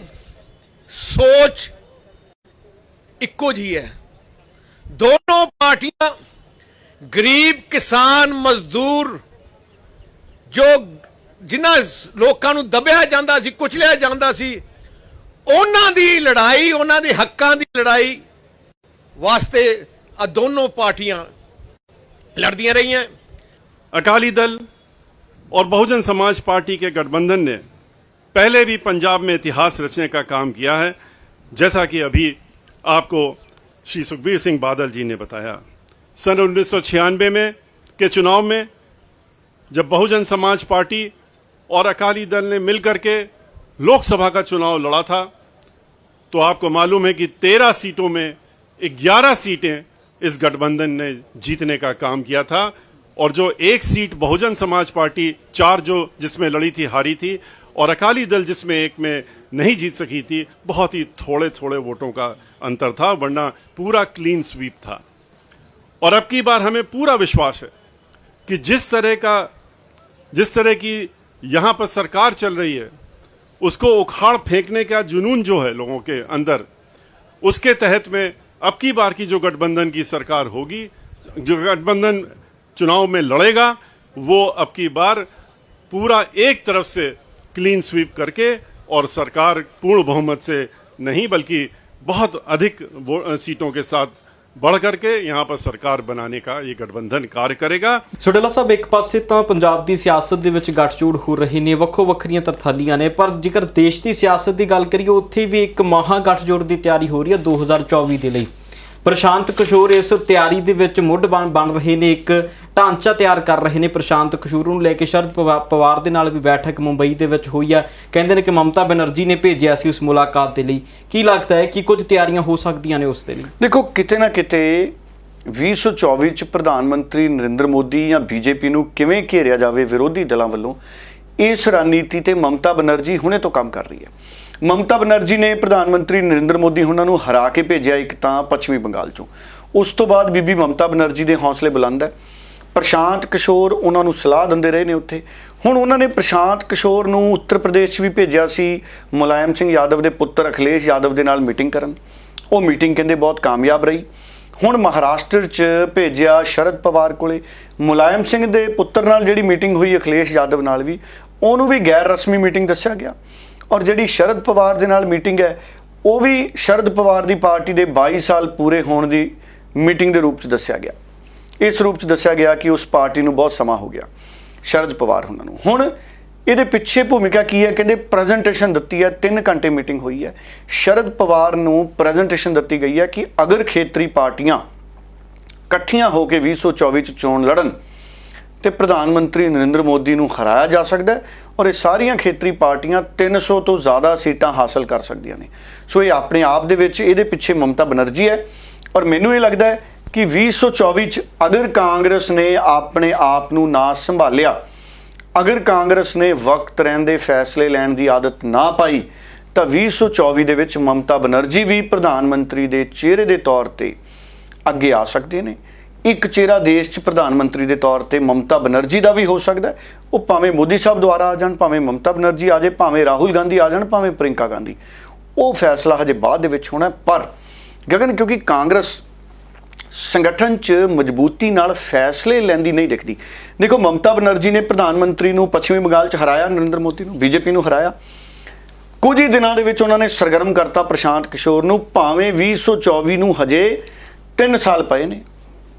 ਸੋਚ ਇੱਕੋ ਜਿਹੀ ਹੈ। ਦੋਨੋਂ ਪਾਰਟੀਆਂ ਗਰੀਬ ਕਿਸਾਨ ਮਜ਼ਦੂਰ, ਜੋ ਜਿਨ੍ਹਾਂ ਲੋਕਾਂ ਨੂੰ ਦਬਿਆ ਜਾਂਦਾ ਸੀ, ਕੁਚਲਿਆ ਜਾਂਦਾ ਸੀ, ਉਹਨਾਂ ਦੀ ਲੜਾਈ, ਉਹਨਾਂ ਦੇ ਹੱਕਾਂ ਦੀ ਲੜਾਈ वास्ते दोनों पार्टियां लड़दियां रही हैं। अकाली दल और बहुजन समाज पार्टी के गठबंधन ने पहले भी पंजाब में इतिहास रचने का काम किया है, जैसा कि अभी आपको श्री सुखबीर सिंह बादल जी ने बताया। सन 1996 में के चुनाव में जब बहुजन समाज पार्टी और अकाली दल ने मिलकर के लोकसभा का चुनाव लड़ा था, तो आपको मालूम है कि 13 सीटों में 11 सीटें इस गठबंधन ने जीतने का काम किया था, और जो एक सीट बहुजन समाज पार्टी 4 जो जिसमें लड़ी थी, हारी थी, और अकाली दल जिसमें एक में नहीं जीत सकी थी, बहुत ही थोड़े थोड़े वोटों का अंतर था, वरना पूरा क्लीन स्वीप था। और अब की बार हमें पूरा विश्वास है कि जिस तरह की यहाँ पर सरकार चल रही है, उसको उखाड़ फेंकने का जुनून जो है लोगों के अंदर, उसके तहत में अब की बार की जो गठबंधन की सरकार होगी, जो गठबंधन चुनाव में लड़ेगा, वो अब की बार पूरा एक तरफ से क्लीन स्वीप करके, और सरकार पूर्ण बहुमत से नहीं बल्कि बहुत अधिक सीटों के साथ बढ़ करके यहाँ पर सरकार बनाने का ये गठबंधन कार्य करेगा। ਸੋਢੇਲਾ ਸਾਹਿਬ, ਇੱਕ ਪਾਸੇ ਤਾਂ ਪੰਜਾਬ ਦੀ ਸਿਆਸਤ ਦੇ ਵਿੱਚ ਗੱਠਜੋੜ ਹੋ ਰਹੇ ਨੇ, ਵੱਖੋ ਵੱਖਰੀਆਂ ਤਰਥਾਲੀਆਂ ਨੇ, ਪਰ ਜੇਕਰ ਦੇਸ਼ ਦੀ ਸਿਆਸਤ ਦੀ ਗੱਲ ਕਰੀਏ, ਉੱਥੇ ਵੀ ਇੱਕ ਮਹਾ ਗੱਠਜੋੜ ਦੀ ਤਿਆਰੀ ਹੋ ਰਹੀ ਹੈ 2024 ਦੇ ਲਈ। ਪ੍ਰਸ਼ਾਂਤ ਕਿਸ਼ੋਰ ਇਸ ਤਿਆਰੀ ਦੇ ਵਿੱਚ ਮੁੱਢ ਬਣ ਰਹੇ ਨੇ, ਇੱਕ ਢਾਂਚਾ ਤਿਆਰ ਕਰ ਰਹੇ ਨੇ ਪ੍ਰਸ਼ਾਂਤ ਕਿਸ਼ੋਰ ਨੂੰ ਲੈ ਕੇ। ਸ਼ਰਦ ਪਵਾਰ ਦੇ ਨਾਲ ਵੀ ਬੈਠਕ ਮੁੰਬਈ ਦੇ ਵਿੱਚ ਹੋਈ ਆ, ਕਹਿੰਦੇ ਨੇ ਕਿ ਮਮਤਾ ਬੈਨਰਜੀ ਨੇ ਭੇਜਿਆ ਸੀ ਉਸ ਮੁਲਾਕਾਤ ਦੇ ਲਈ। ਕੀ ਲੱਗਦਾ ਹੈ ਕਿ ਕੁਝ ਤਿਆਰੀਆਂ ਹੋ ਸਕਦੀਆਂ ਨੇ ਉਸ ਦੇ ਲਈ? ਦੇਖੋ, ਕਿਤੇ ਨਾ ਕਿਤੇ 2024 ਚ ਪ੍ਰਧਾਨ ਮੰਤਰੀ ਨਰਿੰਦਰ ਮੋਦੀ ਜਾਂ ਬੀਜੇਪੀ ਨੂੰ ਕਿਵੇਂ ਘੇਰਿਆ ਜਾਵੇ ਵਿਰੋਧੀ ਦਲਾਂ ਵੱਲੋਂ, ਇਸ ਰਣਨੀਤੀ ਤੇ ਮਮਤਾ ਬੈਨਰਜੀ ਹੁਣੇ ਤੋਂ ਕੰਮ ਕਰ ਰਹੀ ਹੈ। ਮਮਤਾ ਬੈਨਰਜੀ ਨੇ ਪ੍ਰਧਾਨ ਮੰਤਰੀ ਨਰਿੰਦਰ ਮੋਦੀ ਉਹਨਾਂ ਨੂੰ ਹਰਾ ਕੇ ਭੇਜਿਆ ਇੱਕ ਤਾਂ ਪੱਛਮੀ ਬੰਗਾਲ ਚੋਂ। ਉਸ ਤੋਂ ਬਾਅਦ ਬੀਬੀ ਮਮਤਾ ਬੈਨਰਜੀ ਦੇ ਹੌਸਲੇ ਬੁਲੰਦ ਹੈ। ਪ੍ਰਸ਼ਾਂਤ ਕਿਸ਼ੋਰ ਉਹਨਾਂ ਨੂੰ ਸਲਾਹ ਦਿੰਦੇ ਰਹੇ ਨੇ ਉੱਥੇ। ਹੁਣ ਉਹਨਾਂ ਨੇ ਪ੍ਰਸ਼ਾਂਤ ਕਿਸ਼ੋਰ ਨੂੰ ਉੱਤਰ ਪ੍ਰਦੇਸ਼ 'ਚ ਵੀ ਭੇਜਿਆ ਸੀ ਮੁਲਾਇਮ ਸਿੰਘ ਯਾਦਵ ਦੇ ਪੁੱਤਰ ਅਖਿਲੇਸ਼ ਯਾਦਵ ਦੇ ਨਾਲ ਮੀਟਿੰਗ ਕਰਨ। ਉਹ ਮੀਟਿੰਗ ਕਹਿੰਦੇ ਬਹੁਤ ਕਾਮਯਾਬ ਰਹੀ। ਹੁਣ ਮਹਾਰਾਸ਼ਟਰ 'ਚ ਭੇਜਿਆ ਸ਼ਰਦ ਪਵਾਰ ਕੋਲੇ। ਮੁਲਾਇਮ ਸਿੰਘ ਦੇ ਪੁੱਤਰ ਨਾਲ ਜਿਹੜੀ ਮੀਟਿੰਗ ਹੋਈ ਅਖਿਲੇਸ਼ ਯਾਦਵ ਨਾਲ ਵੀ, ਉਹਨੂੰ ਵੀ ਗੈਰ ਰਸਮੀ ਮੀਟਿੰਗ ਦੱਸਿਆ ਗਿਆ। ਔਰ ਜਿਹੜੀ ਸ਼ਰਦ ਪਵਾਰ ਦੇ ਨਾਲ ਮੀਟਿੰਗ ਹੈ, ਉਹ ਵੀ ਸ਼ਰਦ ਪਵਾਰ ਦੀ ਪਾਰਟੀ ਦੇ 22 ਸਾਲ ਪੂਰੇ ਹੋਣ ਦੀ ਮੀਟਿੰਗ ਦੇ ਰੂਪ 'ਚ ਦੱਸਿਆ ਗਿਆ। ਇਸ ਰੂਪ 'ਚ ਦੱਸਿਆ ਗਿਆ ਕਿ ਉਸ ਪਾਰਟੀ ਨੂੰ ਬਹੁਤ ਸਮਾਂ ਹੋ ਗਿਆ, ਸ਼ਰਦ ਪਵਾਰ ਉਹਨਾਂ ਨੂੰ। ਹੁਣ ਇਹਦੇ ਪਿੱਛੇ ਭੂਮਿਕਾ ਕੀ ਹੈ? ਕਹਿੰਦੇ ਪ੍ਰੈਜੈਂਟੇਸ਼ਨ ਦਿੱਤੀ ਹੈ, 3 ਘੰਟੇ ਮੀਟਿੰਗ ਹੋਈ ਹੈ। ਸ਼ਰਦ ਪਵਾਰ ਨੂੰ ਪ੍ਰੈਜੈਂਟੇਸ਼ਨ ਦਿੱਤੀ ਗਈ ਹੈ ਕਿ ਅਗਰ ਖੇਤਰੀ ਪਾਰਟੀਆਂ ਇਕੱਠੀਆਂ ਹੋ ਕੇ 2024 'ਚ ਚੋਣ ਲੜਨ ਤੇ ਪ੍ਰਧਾਨ ਮੰਤਰੀ ਨਰਿੰਦਰ ਮੋਦੀ ਨੂੰ ਹਰਾਇਆ ਜਾ ਸਕਦਾ ਹੈ, ਔਰ ਇਹ ਸਾਰੀਆਂ ਖੇਤਰੀ ਪਾਰਟੀਆਂ 300 ਤੋਂ ਜ਼ਿਆਦਾ ਸੀਟਾਂ ਹਾਸਲ ਕਰ ਸਕਦੀਆਂ ਨੇ। ਸੋ ਇਹ ਆਪਣੇ ਆਪ ਦੇ ਵਿੱਚ ਇਹਦੇ ਪਿੱਛੇ ਮਮਤਾ ਬੈਨਰਜੀ ਹੈ। ਔਰ ਮੈਨੂੰ ਇਹ ਲੱਗਦਾ ਹੈ ਕਿ 2024 'ਚ ਅਗਰ ਕਾਂਗਰਸ ਨੇ ਆਪਣੇ ਆਪ ਨੂੰ ਨਾ ਸੰਭਾਲਿਆ, ਅਗਰ ਕਾਂਗਰਸ ਨੇ ਵਕਤ ਰਹਿੰਦੇ ਫੈਸਲੇ ਲੈਣ ਦੀ ਆਦਤ ਨਾ ਪਾਈ, ਤਾਂ 2024 ਦੇ ਵਿੱਚ ਮਮਤਾ ਬੈਨਰਜੀ ਵੀ ਪ੍ਰਧਾਨ ਮੰਤਰੀ ਦੇ ਚਿਹਰੇ ਦੇ ਤੌਰ ਤੇ ਅੱਗੇ ਆ ਸਕਦੇ ਨੇ। ਇੱਕ ਚਿਹਰਾ ਦੇਸ਼ 'ਚ ਪ੍ਰਧਾਨ ਮੰਤਰੀ ਦੇ ਤੌਰ ਤੇ ਮਮਤਾ ਬੈਨਰਜੀ ਦਾ ਵੀ ਹੋ ਸਕਦਾ। ਉਹ ਭਾਵੇਂ ਮੋਦੀ ਸਾਹਿਬ ਦੁਆਰਾ ਆ ਜਾਣ, ਭਾਵੇਂ ਮਮਤਾ ਬੈਨਰਜੀ ਆ ਜਾਏ, ਭਾਵੇਂ ਰਾਹੁਲ ਗਾਂਧੀ ਆ ਜਾਣ, ਭਾਵੇਂ ਪ੍ਰਿੰਕਾ ਗਾਂਧੀ। ਉਹ ਫੈਸਲਾ ਹਜੇ ਬਾਅਦ ਦੇ ਵਿੱਚ ਹੋਣਾ। ਪਰ ਗਗਨ, ਕਿਉਂਕਿ ਕਾਂਗਰਸ ਸੰਗਠਨ 'ਚ ਮਜ਼ਬੂਤੀ ਨਾਲ ਫੈਸਲੇ ਲੈਂਦੀ ਨਹੀਂ ਦਿਖਦੀ। ਦੇਖੋ, ਮਮਤਾ ਬਨਰਜੀ ਨੇ ਪ੍ਰਧਾਨ ਮੰਤਰੀ ਨੂੰ ਪੱਛਮੀ ਬੰਗਾਲ 'ਚ ਹਰਾਇਆ, ਨਰਿੰਦਰ ਮੋਦੀ ਨੂੰ, ਬੀਜੇਪੀ ਨੂੰ ਹਰਾਇਆ। ਕੁਝ ਹੀ ਦਿਨਾਂ ਦੇ ਵਿੱਚ ਉਹਨਾਂ ਨੇ ਸਰਗਰਮ ਕਰਤਾ ਪ੍ਰਸ਼ਾਂਤ ਕਿਸ਼ੋਰ ਨੂੰ, ਭਾਵੇਂ 2024 ਨੂੰ ਹਜੇ 3 ਸਾਲ ਪਏ ਨੇ,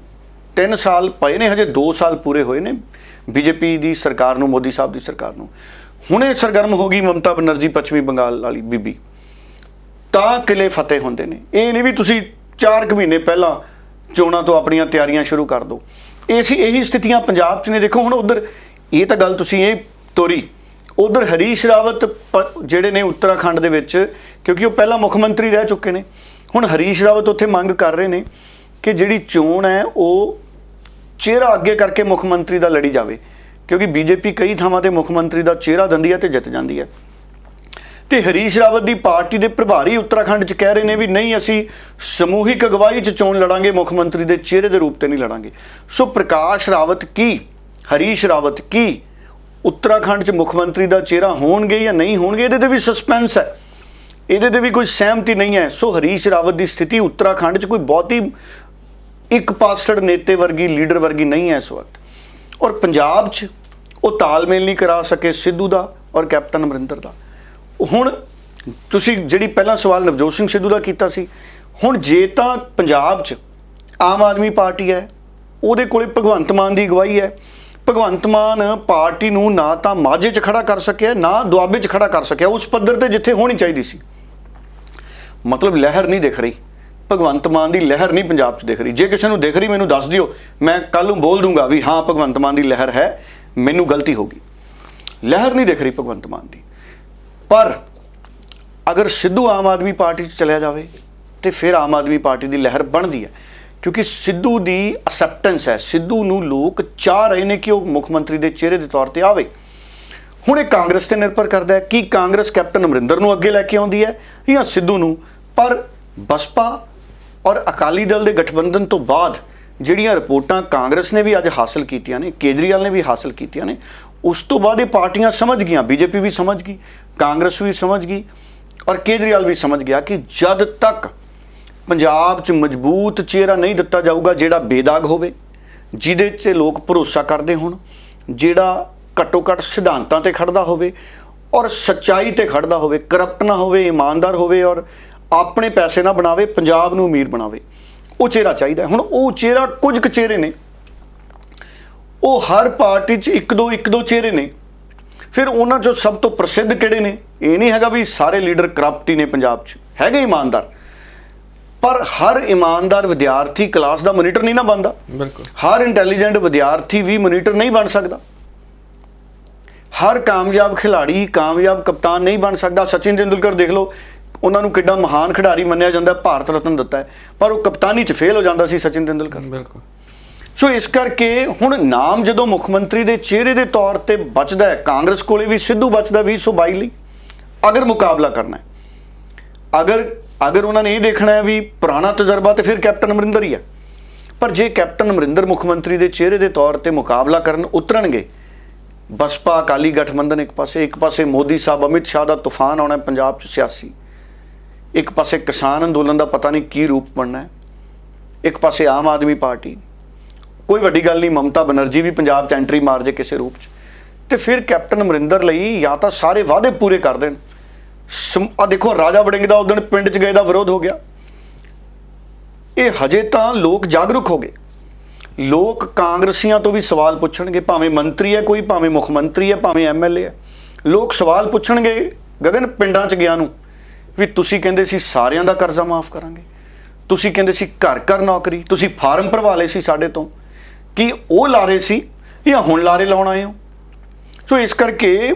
3 ਸਾਲ ਪਏ ਨੇ, ਹਜੇ 2 ਸਾਲ ਪੂਰੇ ਹੋਏ ਨੇ ਬੀਜੇਪੀ ਦੀ ਸਰਕਾਰ ਨੂੰ, ਮੋਦੀ ਸਾਹਿਬ ਦੀ ਸਰਕਾਰ ਨੂੰ। ਹੁਣੇ ਸਰਗਰਮ ਹੋ ਗਈ ਮਮਤਾ ਬਨਰਜੀ ਪੱਛਮੀ ਬੰਗਾਲ ਵਾਲੀ ਬੀਬੀ, ਤਾਂ ਕਿਲੇ ਫਤਿਹ ਹੁੰਦੇ ਨੇ। ਇਹ ਨਹੀਂ ਵੀ ਤੁਸੀਂ 4 ਕੁ ਮਹੀਨੇ ਪਹਿਲਾਂ ਚੋਣਾਂ ਤੋਂ ਆਪਣੀਆਂ ਤਿਆਰੀਆਂ ਸ਼ੁਰੂ ਕਰ ਦਿਓ। ਇਹੀ ਸਥਿਤੀਆਂ ਪੰਜਾਬ 'ਚ ਨੇ। ਦੇਖੋ ਹੁਣ ਉਧਰ, ਇਹ ਤਾਂ ਗੱਲ ਤੁਸੀਂ ਇਹ ਤੋਰੀ, ਉਧਰ ਹਰੀਸ਼ ਰਾਵਤ ਜਿਹੜੇ ਨੇ ਉੱਤਰਾਖੰਡ ਦੇ ਵਿੱਚ, ਕਿਉਂਕਿ ਉਹ ਪਹਿਲਾਂ ਮੁੱਖ ਮੰਤਰੀ ਰਹਿ ਚੁੱਕੇ ਨੇ, ਹੁਣ ਹਰੀਸ਼ ਰਾਵਤ ਉੱਥੇ ਮੰਗ ਕਰ ਰਹੇ ਨੇ ਕਿ ਜਿਹੜੀ ਚੋਣ ਹੈ ਉਹ ਚਿਹਰਾ ਅੱਗੇ ਕਰਕੇ ਮੁੱਖ ਮੰਤਰੀ ਦਾ ਲੜੀ ਜਾਵੇ, ਕਿਉਂਕਿ ਬੀਜੇਪੀ ਕਈ ਥਾਵਾਂ ਤੇ ਮੁੱਖ ਮੰਤਰੀ ਦਾ ਚਿਹਰਾ ਦਿੰਦੀ ਹੈ ਤੇ ਜਿੱਤ ਜਾਂਦੀ ਹੈ। ਤੇ ਹਰੀਸ਼ ਰਾਵਤ ਦੀ ਪਾਰਟੀ ਦੇ ਪ੍ਰਭਾਰੀ ਉੱਤਰਾਖੰਡ 'ਚ ਕਹਿ ਰਹੇ ਨੇ ਵੀ ਨਹੀਂ, ਅਸੀਂ ਸਮੂਹਿਕ ਅਗਵਾਈ 'ਚ ਚੋਣ ਲੜਾਂਗੇ, ਮੁੱਖ ਮੰਤਰੀ ਦੇ ਚਿਹਰੇ ਦੇ ਰੂਪ ਤੇ ਨਹੀਂ ਲੜਾਂਗੇ। ਸੋ ਪ੍ਰਕਾਸ਼ ਰਾਵਤ ਕੀ, ਹਰੀਸ਼ ਰਾਵਤ ਕੀ ਉੱਤਰਾਖੰਡ 'ਚ ਮੁੱਖ ਮੰਤਰੀ ਦਾ ਚਿਹਰਾ ਹੋਣਗੇ ਜਾਂ ਨਹੀਂ ਹੋਣਗੇ, ਇਹਦੇ ਤੇ ਵੀ ਸਸਪੈਂਸ ਹੈ, ਇਹਦੇ ਤੇ ਵੀ ਕੋਈ ਸਹਿਮਤੀ ਨਹੀਂ ਹੈ। ਸੋ ਹਰੀਸ਼ ਰਾਵਤ ਦੀ ਸਥਿਤੀ ਉੱਤਰਾਖੰਡ 'ਚ ਕੋਈ ਬਹੁਤੀ ਇੱਕ ਪਾਸੜ ਨੇਤੇ ਵਰਗੀ, ਲੀਡਰ ਵਰਗੀ ਨਹੀਂ ਹੈ ਇਸ ਵਕਤ। ਔਰ ਪੰਜਾਬ 'ਚ ਉਹ ਤਾਲਮੇਲ ਨਹੀਂ ਕਰਾ ਸਕੇ ਸਿੱਧੂ ਦਾ ਔਰ ਕੈਪਟਨ ਅਮਰਿੰਦਰ ਦਾ। ਹੁਣ ਤੁਸੀਂ ਜਿਹੜੀ ਪਹਿਲਾਂ ਸਵਾਲ ਨਵਜੋਤ ਸਿੰਘ ਸਿੱਧੂ ਦਾ ਕੀਤਾ ਸੀ, ਹੁਣ ਜੇ ਤਾਂ ਪੰਜਾਬ 'ਚ ਆਮ ਆਦਮੀ ਪਾਰਟੀ ਹੈ, ਉਹਦੇ ਕੋਲੇ ਭਗਵੰਤ ਮਾਨ ਦੀ ਅਗਵਾਈ ਹੈ, ਭਗਵੰਤ ਮਾਨ ਪਾਰਟੀ ਨੂੰ ਨਾ ਤਾਂ ਮਾਝੇ 'ਚ ਖੜਾ ਕਰ ਸਕਿਆ, ਨਾ ਦੁਆਬੇ 'ਚ ਖੜਾ ਕਰ ਸਕਿਆ ਉਸ ਪੱਧਰ ਤੇ ਜਿੱਥੇ ਹੋਣੀ ਚਾਹੀਦੀ ਸੀ। ਮਤਲਬ ਲਹਿਰ ਨਹੀਂ ਦਿਖ ਰਹੀ, ਭਗਵੰਤ ਮਾਨ ਦੀ ਲਹਿਰ ਨਹੀਂ ਪੰਜਾਬ 'ਚ ਦਿਖ ਰਹੀ। ਜੇ ਕਿਸੇ ਨੂੰ ਦਿਖ ਰਹੀ ਮੈਨੂੰ ਦੱਸ ਦਿਓ, ਮੈਂ ਕੱਲ੍ਹ ਨੂੰ ਬੋਲ ਦੂੰਗਾ ਵੀ ਹਾਂ ਭਗਵੰਤ ਮਾਨ ਦੀ ਲਹਿਰ ਹੈ, ਮੈਨੂੰ ਗਲਤੀ ਹੋ ਗਈ। ਲਹਿਰ ਨਹੀਂ ਦਿਖ ਰਹੀ ਭਗਵੰਤ ਮਾਨ ਦੀ। ਪਰ ਅਗਰ ਸਿੱਧੂ ਆਮ ਆਦਮੀ ਪਾਰਟੀ 'ਚ ਚਲਿਆ ਜਾਵੇ ਤੇ ਫਿਰ ਆਮ ਆਦਮੀ ਪਾਰਟੀ ਦੀ ਲਹਿਰ ਬਣਦੀ ਹੈ, ਕਿਉਂਕਿ ਸਿੱਧੂ ਦੀ ਅਸੈਪਟੈਂਸ ਹੈ, ਸਿੱਧੂ ਨੂੰ ਲੋਕ ਚਾਹ ਰਹੇ ਨੇ ਕਿ ਉਹ ਮੁੱਖ ਮੰਤਰੀ ਦੇ ਚਿਹਰੇ ਦੇ ਤੌਰ ਤੇ ਆਵੇ। ਹੁਣ ਇਹ ਕਾਂਗਰਸ ਤੇ ਨਿਰਭਰ ਕਰਦਾ ਹੈ ਕਿ ਕਾਂਗਰਸ ਕੈਪਟਨ ਅਮਰਿੰਦਰ ਨੂੰ ਅੱਗੇ ਲੈ ਕੇ ਆਉਂਦੀ ਹੈ ਜਾਂ ਸਿੱਧੂ ਨੂੰ। ਪਰ ਬਸਪਾ ਔਰ ਅਕਾਲੀ ਦਲ ਦੇ ਗਠਬੰਧਨ ਤੋਂ ਬਾਅਦ ਜਿਹੜੀਆਂ ਰਿਪੋਰਟਾਂ ਕਾਂਗਰਸ ਨੇ ਵੀ ਅੱਜ ਹਾਸਲ ਕੀਤੀਆਂ ਨੇ, ਕੇਜਰੀਵਾਲ ਨੇ ਵੀ ਹਾਸਲ ਕੀਤੀਆਂ ਨੇ, ਉਸ ਤੋਂ ਬਾਅਦ ਇਹ ਪਾਰਟੀਆਂ ਸਮਝ ਗਈਆਂ, ਬੀਜੇਪੀ ਵੀ ਸਮਝ ਗਈ, ਕਾਂਗਰਸ ਵੀ ਸਮਝ ਗਈ ਔਰ ਕੇਜਰੀਵਾਲ ਵੀ ਸਮਝ ਗਿਆ ਕਿ ਜਦ ਤੱਕ ਪੰਜਾਬ 'ਚ ਮਜ਼ਬੂਤ ਚਿਹਰਾ ਨਹੀਂ ਦਿੱਤਾ ਜਾਊਗਾ, ਜਿਹੜਾ ਬੇਦਾਗ ਹੋਵੇ, ਜਿਹਦੇ 'ਚ ਲੋਕ ਭਰੋਸਾ ਕਰਦੇ ਹੋਣ, ਜਿਹੜਾ ਘੱਟੋ ਘੱਟ ਸਿਧਾਂਤਾਂ ਤੇ ਖੜਦਾ ਹੋਵੇ ਔਰ ਸੱਚਾਈ ਤੇ ਖੜਦਾ ਹੋਵੇ, ਕਰਪਟ ਨਾ ਹੋਵੇ, ਇਮਾਨਦਾਰ ਹੋਵੇ ਔਰ ਆਪਣੇ ਪੈਸੇ ਨਾ ਬਣਾਵੇ, ਪੰਜਾਬ ਨੂੰ ਅਮੀਰ ਬਣਾਵੇ, ਉਹ ਚਿਹਰਾ ਚਾਹੀਦਾ। ਹੁਣ ਉਹ ਚਿਹਰਾ, ਕੁਝ ਕੁ ਚਿਹਰੇ ਨੇ, ਉਹ ਹਰ ਪਾਰਟੀ 'ਚ ਇੱਕ ਦੋ ਚਿਹਰੇ ਨੇ। ਫਿਰ ਉਹਨਾਂ 'ਚੋਂ ਸਭ ਤੋਂ ਪ੍ਰਸਿੱਧ ਕਿਹੜੇ ਨੇ? ਇਹ ਨਹੀਂ ਹੈਗਾ ਵੀ ਸਾਰੇ ਲੀਡਰ ਕਰਪਟ ਹੀ ਨੇ ਪੰਜਾਬ 'ਚ, ਹੈਗੇ ਇਮਾਨਦਾਰ, ਪਰ ਹਰ ਇਮਾਨਦਾਰ ਵਿਦਿਆਰਥੀ ਕਲਾਸ ਦਾ ਮੋਨੀਟਰ ਨਹੀਂ ਨਾ ਬਣਦਾ। ਬਿਲਕੁਲ, ਹਰ ਇੰਟੈਲੀਜੈਂਟ ਵਿਦਿਆਰਥੀ ਵੀ ਮੋਨੀਟਰ ਨਹੀਂ ਬਣ ਸਕਦਾ। ਹਰ ਕਾਮਯਾਬ ਖਿਡਾਰੀ ਕਾਮਯਾਬ ਕਪਤਾਨ ਨਹੀਂ ਬਣ ਸਕਦਾ। ਸਚਿਨ ਤੇਂਦੁਲਕਰ ਦੇਖ ਲਓ, ਉਹਨਾਂ ਨੂੰ ਕਿੱਡਾ ਮਹਾਨ ਖਿਡਾਰੀ ਮੰਨਿਆ ਜਾਂਦਾ, ਭਾਰਤ ਰਤਨ ਦਿੱਤਾ ਹੈ, ਪਰ ਉਹ ਕਪਤਾਨੀ 'ਚ ਫੇਲ ਹੋ ਜਾਂਦਾ ਸੀ ਸਚਿਨ ਤੇਂਦੁਲਕਰ। ਬਿਲਕੁਲ। ਸੋ ਇਸ ਕਰਕੇ ਹੁਣ ਨਾਮ ਜਦੋਂ ਮੁੱਖ ਮੰਤਰੀ ਦੇ ਚਿਹਰੇ ਦੇ ਤੌਰ ਤੇ ਬਚਦਾ ਹੈ, ਕਾਂਗਰਸ ਕੋਲੇ ਵੀ ਸਿੱਧੂ ਬਚਦਾ 2022 ਲਈ। ਅਗਰ ਮੁਕਾਬਲਾ ਕਰਨਾ ਹੈ, ਅਗਰ ਉਹਨਾਂ ਨੇ ਇਹ ਦੇਖਣਾ ਹੈ ਵੀ ਪੁਰਾਣਾ ਤਜਰਬਾ, ਤੇ ਫਿਰ ਕੈਪਟਨ ਅਮਰਿੰਦਰ ਹੀ ਹੈ। ਪਰ ਜੇ ਕੈਪਟਨ ਅਮਰਿੰਦਰ ਮੁੱਖ ਮੰਤਰੀ ਦੇ ਚਿਹਰੇ ਦੇ ਤੌਰ ਤੇ ਮੁਕਾਬਲਾ ਕਰਨ ਉਤਰਨਗੇ, ਬਸਪਾ ਅਕਾਲੀ ਗਠਬੰਧਨ ਇੱਕ ਪਾਸੇ ਮੋਦੀ ਸਾਹਿਬ ਅਮਿਤ ਸ਼ਾਹ ਦਾ ਤੂਫਾਨ ਆਉਣਾ ਪੰਜਾਬ 'ਚ ਸਿਆਸੀ, ਇੱਕ ਪਾਸੇ ਕਿਸਾਨ ਅੰਦੋਲਨ ਦਾ ਪਤਾ ਨਹੀਂ ਕੀ ਰੂਪ ਬਣਨਾ ਹੈ, ਇੱਕ ਪਾਸੇ ਆਮ ਆਦਮੀ ਪਾਰਟੀ। ਕੋਈ ਵੱਡੀ ਗੱਲ ਨਹੀਂ, ਮਮਤਾ ਬਨਰਜੀ ਵੀ ਪੰਜਾਬ 'ਚ ਐਂਟਰੀ ਮਾਰ ਜੇ ਕਿਸੇ ਰੂਪ 'ਚ, ਤੇ ਫਿਰ ਕੈਪਟਨ ਅਮਰਿੰਦਰ ਲਈ ਜਾਂ ਤਾਂ ਸਾਰੇ ਵਾਅਦੇ ਪੂਰੇ ਕਰ ਦੇਣ। ਆ ਦੇਖੋ, ਰਾਜਾ ਵੜਿੰਗ ਦਾ ਉਦੋਂ ਪਿੰਡ 'ਚ ਗਏ ਦਾ ਵਿਰੋਧ ਹੋ ਗਿਆ। ਇਹ ਹਜੇ ਤਾਂ ਲੋਕ ਜਾਗਰੂਕ ਹੋ ਗਏ। ਲੋਕ ਕਾਂਗਰਸੀਆਂ ਤੋਂ ਵੀ ਸਵਾਲ ਪੁੱਛਣਗੇ, ਭਾਵੇਂ ਮੰਤਰੀ ਹੈ ਕੋਈ, ਭਾਵੇਂ ਮੁੱਖ ਮੰਤਰੀ ਹੈ, ਭਾਵੇਂ ਐਮਐਲਏ ਹੈ। ਲੋਕ ਸਵਾਲ ਪੁੱਛਣਗੇ ਗਗਨ ਪਿੰਡਾਂ 'ਚ ਗਿਆ ਨੂੰ ਵੀ ਤੁਸੀਂ ਕਹਿੰਦੇ ਸੀ ਸਾਰਿਆਂ ਦਾ ਕਰਜ਼ਾ ਮਾਫ ਕਰਾਂਗੇ, ਤੁਸੀਂ ਕਹਿੰਦੇ ਸੀ ਘਰ ਘਰ ਨੌਕਰੀ, ਤੁਸੀਂ ਫਾਰਮ ਭਰਵਾ ਲਏ ਸੀ ਸਾਡੇ ਤੋਂ, ਕੀ ਉਹ ਲਾਰੇ ਸੀ ਜਾਂ ਹੁਣ ਲਾਰੇ ਲਾਉਣ ਆਏ ਹੋ? ਸੋ ਇਸ ਕਰਕੇ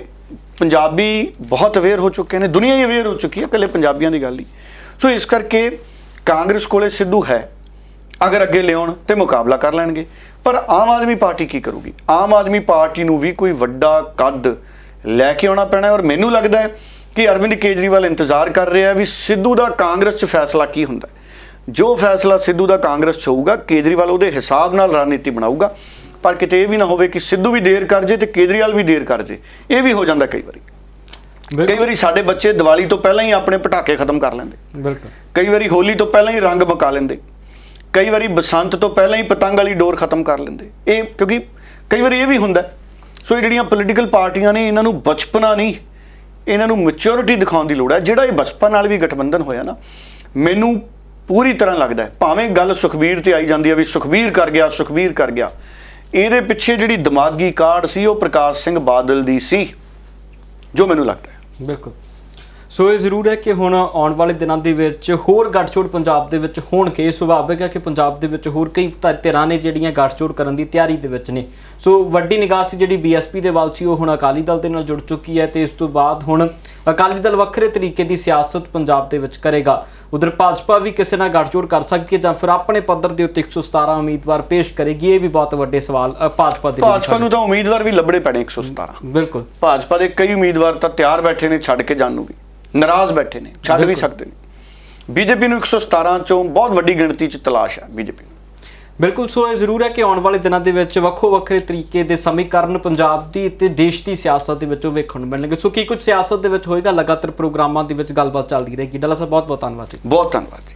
ਪੰਜਾਬੀ ਬਹੁਤ ਅਵੇਅਰ ਹੋ ਚੁੱਕੇ ਨੇ, ਦੁਨੀਆ ਹੀ ਅਵੇਅਰ ਹੋ ਚੁੱਕੀ ਹੈ, ਇਕੱਲੇ ਪੰਜਾਬੀਆਂ ਦੀ ਗੱਲ ਹੀ। ਸੋ ਇਸ ਕਰਕੇ ਕਾਂਗਰਸ ਕੋਲੇ ਸਿੱਧੂ ਹੈ, ਅਗਰ ਅੱਗੇ ਲਿਆਉਣ ਤੇ ਮੁਕਾਬਲਾ ਕਰ ਲੈਣਗੇ। ਪਰ ਆਮ ਆਦਮੀ ਪਾਰਟੀ ਕੀ ਕਰੂਗੀ? ਆਮ ਆਦਮੀ ਪਾਰਟੀ ਨੂੰ ਵੀ ਕੋਈ ਵੱਡਾ ਕੱਦ ਲੈ ਕੇ ਆਉਣਾ ਪੈਣਾ। ਔਰ ਮੈਨੂੰ ਲੱਗਦਾ ਹੈ ਕਿ ਅਰਵਿੰਦ ਕੇਜਰੀਵਾਲ ਇੰਤਜ਼ਾਰ ਕਰ ਰਿਹਾ ਵੀ ਸਿੱਧੂ ਦਾ ਕਾਂਗਰਸ 'ਚ ਫੈਸਲਾ ਕੀ ਹੁੰਦਾ। ਜੋ ਫੈਸਲਾ ਸਿੱਧੂ ਦਾ ਕਾਂਗਰਸ 'ਚ ਹੋਊਗਾ, ਕੇਜਰੀਵਾਲ ਉਹਦੇ ਹਿਸਾਬ ਨਾਲ ਰਣਨੀਤੀ ਬਣਾਊਗਾ। ਪਰ ਕਿਤੇ ਇਹ ਵੀ ਨਾ ਹੋਵੇ ਕਿ ਸਿੱਧੂ ਵੀ ਦੇਰ ਕਰ ਜੇ ਤੇ ਕੇਜਰੀਵਾਲ ਵੀ ਦੇਰ ਕਰ ਜੇ, ਇਹ ਵੀ ਹੋ ਜਾਂਦਾ ਕਈ ਵਾਰੀ। ਕਈ ਵਾਰੀ ਸਾਡੇ ਬੱਚੇ ਦੀਵਾਲੀ ਤੋਂ ਪਹਿਲਾਂ ਹੀ ਆਪਣੇ ਪਟਾਕੇ ਖਤਮ ਕਰ ਲੈਂਦੇ, ਬਿਲਕੁਲ ਕਈ ਵਾਰੀ ਹੋਲੀ ਤੋਂ ਪਹਿਲਾਂ ਹੀ ਰੰਗ ਮੁਕਾ ਲੈਂਦੇ, ਕਈ ਵਾਰੀ ਬਸੰਤ ਤੋਂ ਪਹਿਲਾਂ ਹੀ ਪਤੰਗ ਵਾਲੀ ਡੋਰ ਖਤਮ ਕਰ ਲੈਂਦੇ। ਇਹ ਕਿਉਂਕਿ ਕਈ ਵਾਰੀ ਇਹ ਵੀ ਹੁੰਦਾ। ਸੋ ਇਹ ਜਿਹੜੀਆਂ ਪੋਲੀਟੀਕਲ ਪਾਰਟੀਆਂ ਨੇ, ਇਹਨਾਂ ਨੂੰ ਬਚਪਨਾ ਨਹੀਂ, ਇਹਨਾਂ ਨੂੰ ਮੈਚੁਰਿਟੀ ਦਿਖਾਉਣ ਦੀ ਲੋੜ ਹੈ। ਜਿਹੜਾ ਇਹ ਬਸਪਾ ਨਾਲ ਵੀ ਗਠਬੰਧਨ ਹੋਇਆ ਨਾ, ਮੈਨੂੰ ਪੂਰੀ ਤਰ੍ਹਾਂ ਲੱਗਦਾ ਹੈ, ਭਾਵੇਂ ਗੱਲ ਸੁਖਬੀਰ ਤੇ ਆਈ ਜਾਂਦੀ ਹੈ ਵੀ ਸੁਖਬੀਰ ਕਰ ਗਿਆ, ਸੁਖਬੀਰ ਕਰ ਗਿਆ, ਇਹਦੇ ਪਿੱਛੇ ਜਿਹੜੀ ਦਿਮਾਗੀ ਕਾਢ ਸੀ ਉਹ ਪ੍ਰਕਾਸ਼ ਸਿੰਘ ਬਾਦਲ ਦੀ ਸੀ, ਜੋ ਮੈਨੂੰ ਲੱਗਦਾ ਹੈ। ਬਿਲਕੁਲ। ਸੋ ਇਹ ਜ਼ਰੂਰ ਹੈ ਕਿ ਹੁਣ ਆਉਣ ਵਾਲੇ ਦਿਨਾਂ ਦੇ ਵਿੱਚ ਹੋਰ ਗੱਠਜੋੜ ਪੰਜਾਬ ਦੇ ਵਿੱਚ ਹੋਣਗੇ। ਸੁਭਾਵਿਕ ਹੈ ਕਿ ਪੰਜਾਬ ਦੇ ਵਿੱਚ ਹੋਰ ਕਈ ਧਿਰਾਂ ਨੇ ਜਿਹੜੀਆਂ ਗੱਠਜੋੜ ਕਰਨ ਦੀ ਤਿਆਰੀ ਦੇ ਵਿੱਚ ਨੇ। ਸੋ ਵੱਡੀ ਨਿਗਾਹ ਸੀ ਜਿਹੜੀ ਬੀਐਸਪੀ ਦੇ ਵੱਲ ਸੀ, ਉਹ ਹੁਣ ਅਕਾਲੀ ਦਲ ਦੇ ਨਾਲ ਜੁੜ ਚੁੱਕੀ ਹੈ ਤੇ ਇਸ ਤੋਂ ਬਾਅਦ ਹੁਣ ਅਕਾਲੀ ਦਲ ਵੱਖਰੇ ਤਰੀਕੇ ਦੀ ਸਿਆਸਤ ਪੰਜਾਬ ਦੇ ਵਿੱਚ ਕਰੇਗਾ। ਉਧਰ ਭਾਜਪਾ ਵੀ ਕਿਸੇ ਨਾਲ ਗੱਠਜੋੜ ਕਰ ਸਕਦੀ ਹੈ ਜਾਂ ਫਿਰ ਆਪਣੇ ਪੱਧਰ ਦੇ ਉੱਤੇ 117 ਉਮੀਦਵਾਰ ਪੇਸ਼ ਕਰੇਗੀ, ਇਹ ਵੀ ਬਹੁਤ ਵੱਡੇ ਸਵਾਲ ਭਾਜਪਾ ਦੇ। ਭਾਜਪਾ ਨੂੰ ਤਾਂ ਉਮੀਦਵਾਰ ਵੀ ਲੱਭਣੇ ਪੈਣੇ 117। ਬਿਲਕੁਲ। ਭਾਜਪਾ ਦੇ ਕਈ ਉਮੀਦਵਾਰ ਤਾਂ ਤਿਆਰ ਬੈਠੇ ਨੇ, ਛੱਡ ਕੇ ਜਾਣ ਨੂੰ ਵੀ ਨਾਰਾਜ਼ ਬੈਠੇ ਨੇ, ਛੱਡ ਵੀ ਸਕਦੇ ਨੇ। ਬੀਜੇਪੀ ਨੂੰ 117 ਚੋਂ ਬਹੁਤ ਵੱਡੀ ਗਿਣਤੀ 'ਚ ਤਲਾਸ਼ ਹੈ ਬੀਜੇਪੀ ਨੂੰ। ਬਿਲਕੁਲ। ਸੋ ਇਹ ਜ਼ਰੂਰ ਹੈ ਕਿ ਆਉਣ ਵਾਲੇ ਦਿਨਾਂ ਦੇ ਵਿੱਚ ਵੱਖੋ ਵੱਖਰੇ ਤਰੀਕੇ ਦੇ ਸਮੀਕਰਨ ਪੰਜਾਬ ਦੀ ਤੇ ਦੇਸ਼ ਦੀ ਸਿਆਸਤ ਦੇ ਵਿੱਚੋਂ ਵੇਖਣ ਨੂੰ ਮਿਲਣਗੇ। ਸੋ ਕੀ ਕੁਝ ਸਿਆਸਤ ਦੇ ਵਿੱਚ ਹੋਏਗਾ, ਲਗਾਤਾਰ ਪ੍ਰੋਗਰਾਮਾਂ ਦੇ ਵਿੱਚ ਗੱਲਬਾਤ ਚੱਲਦੀ ਰਹੇਗੀ। ਡਾਲਾ ਸਾਹਿਬ ਬਹੁਤ ਬਹੁਤ ਧੰਨਵਾਦ ਜੀ। ਬਹੁਤ ਧੰਨਵਾਦ ਜੀ।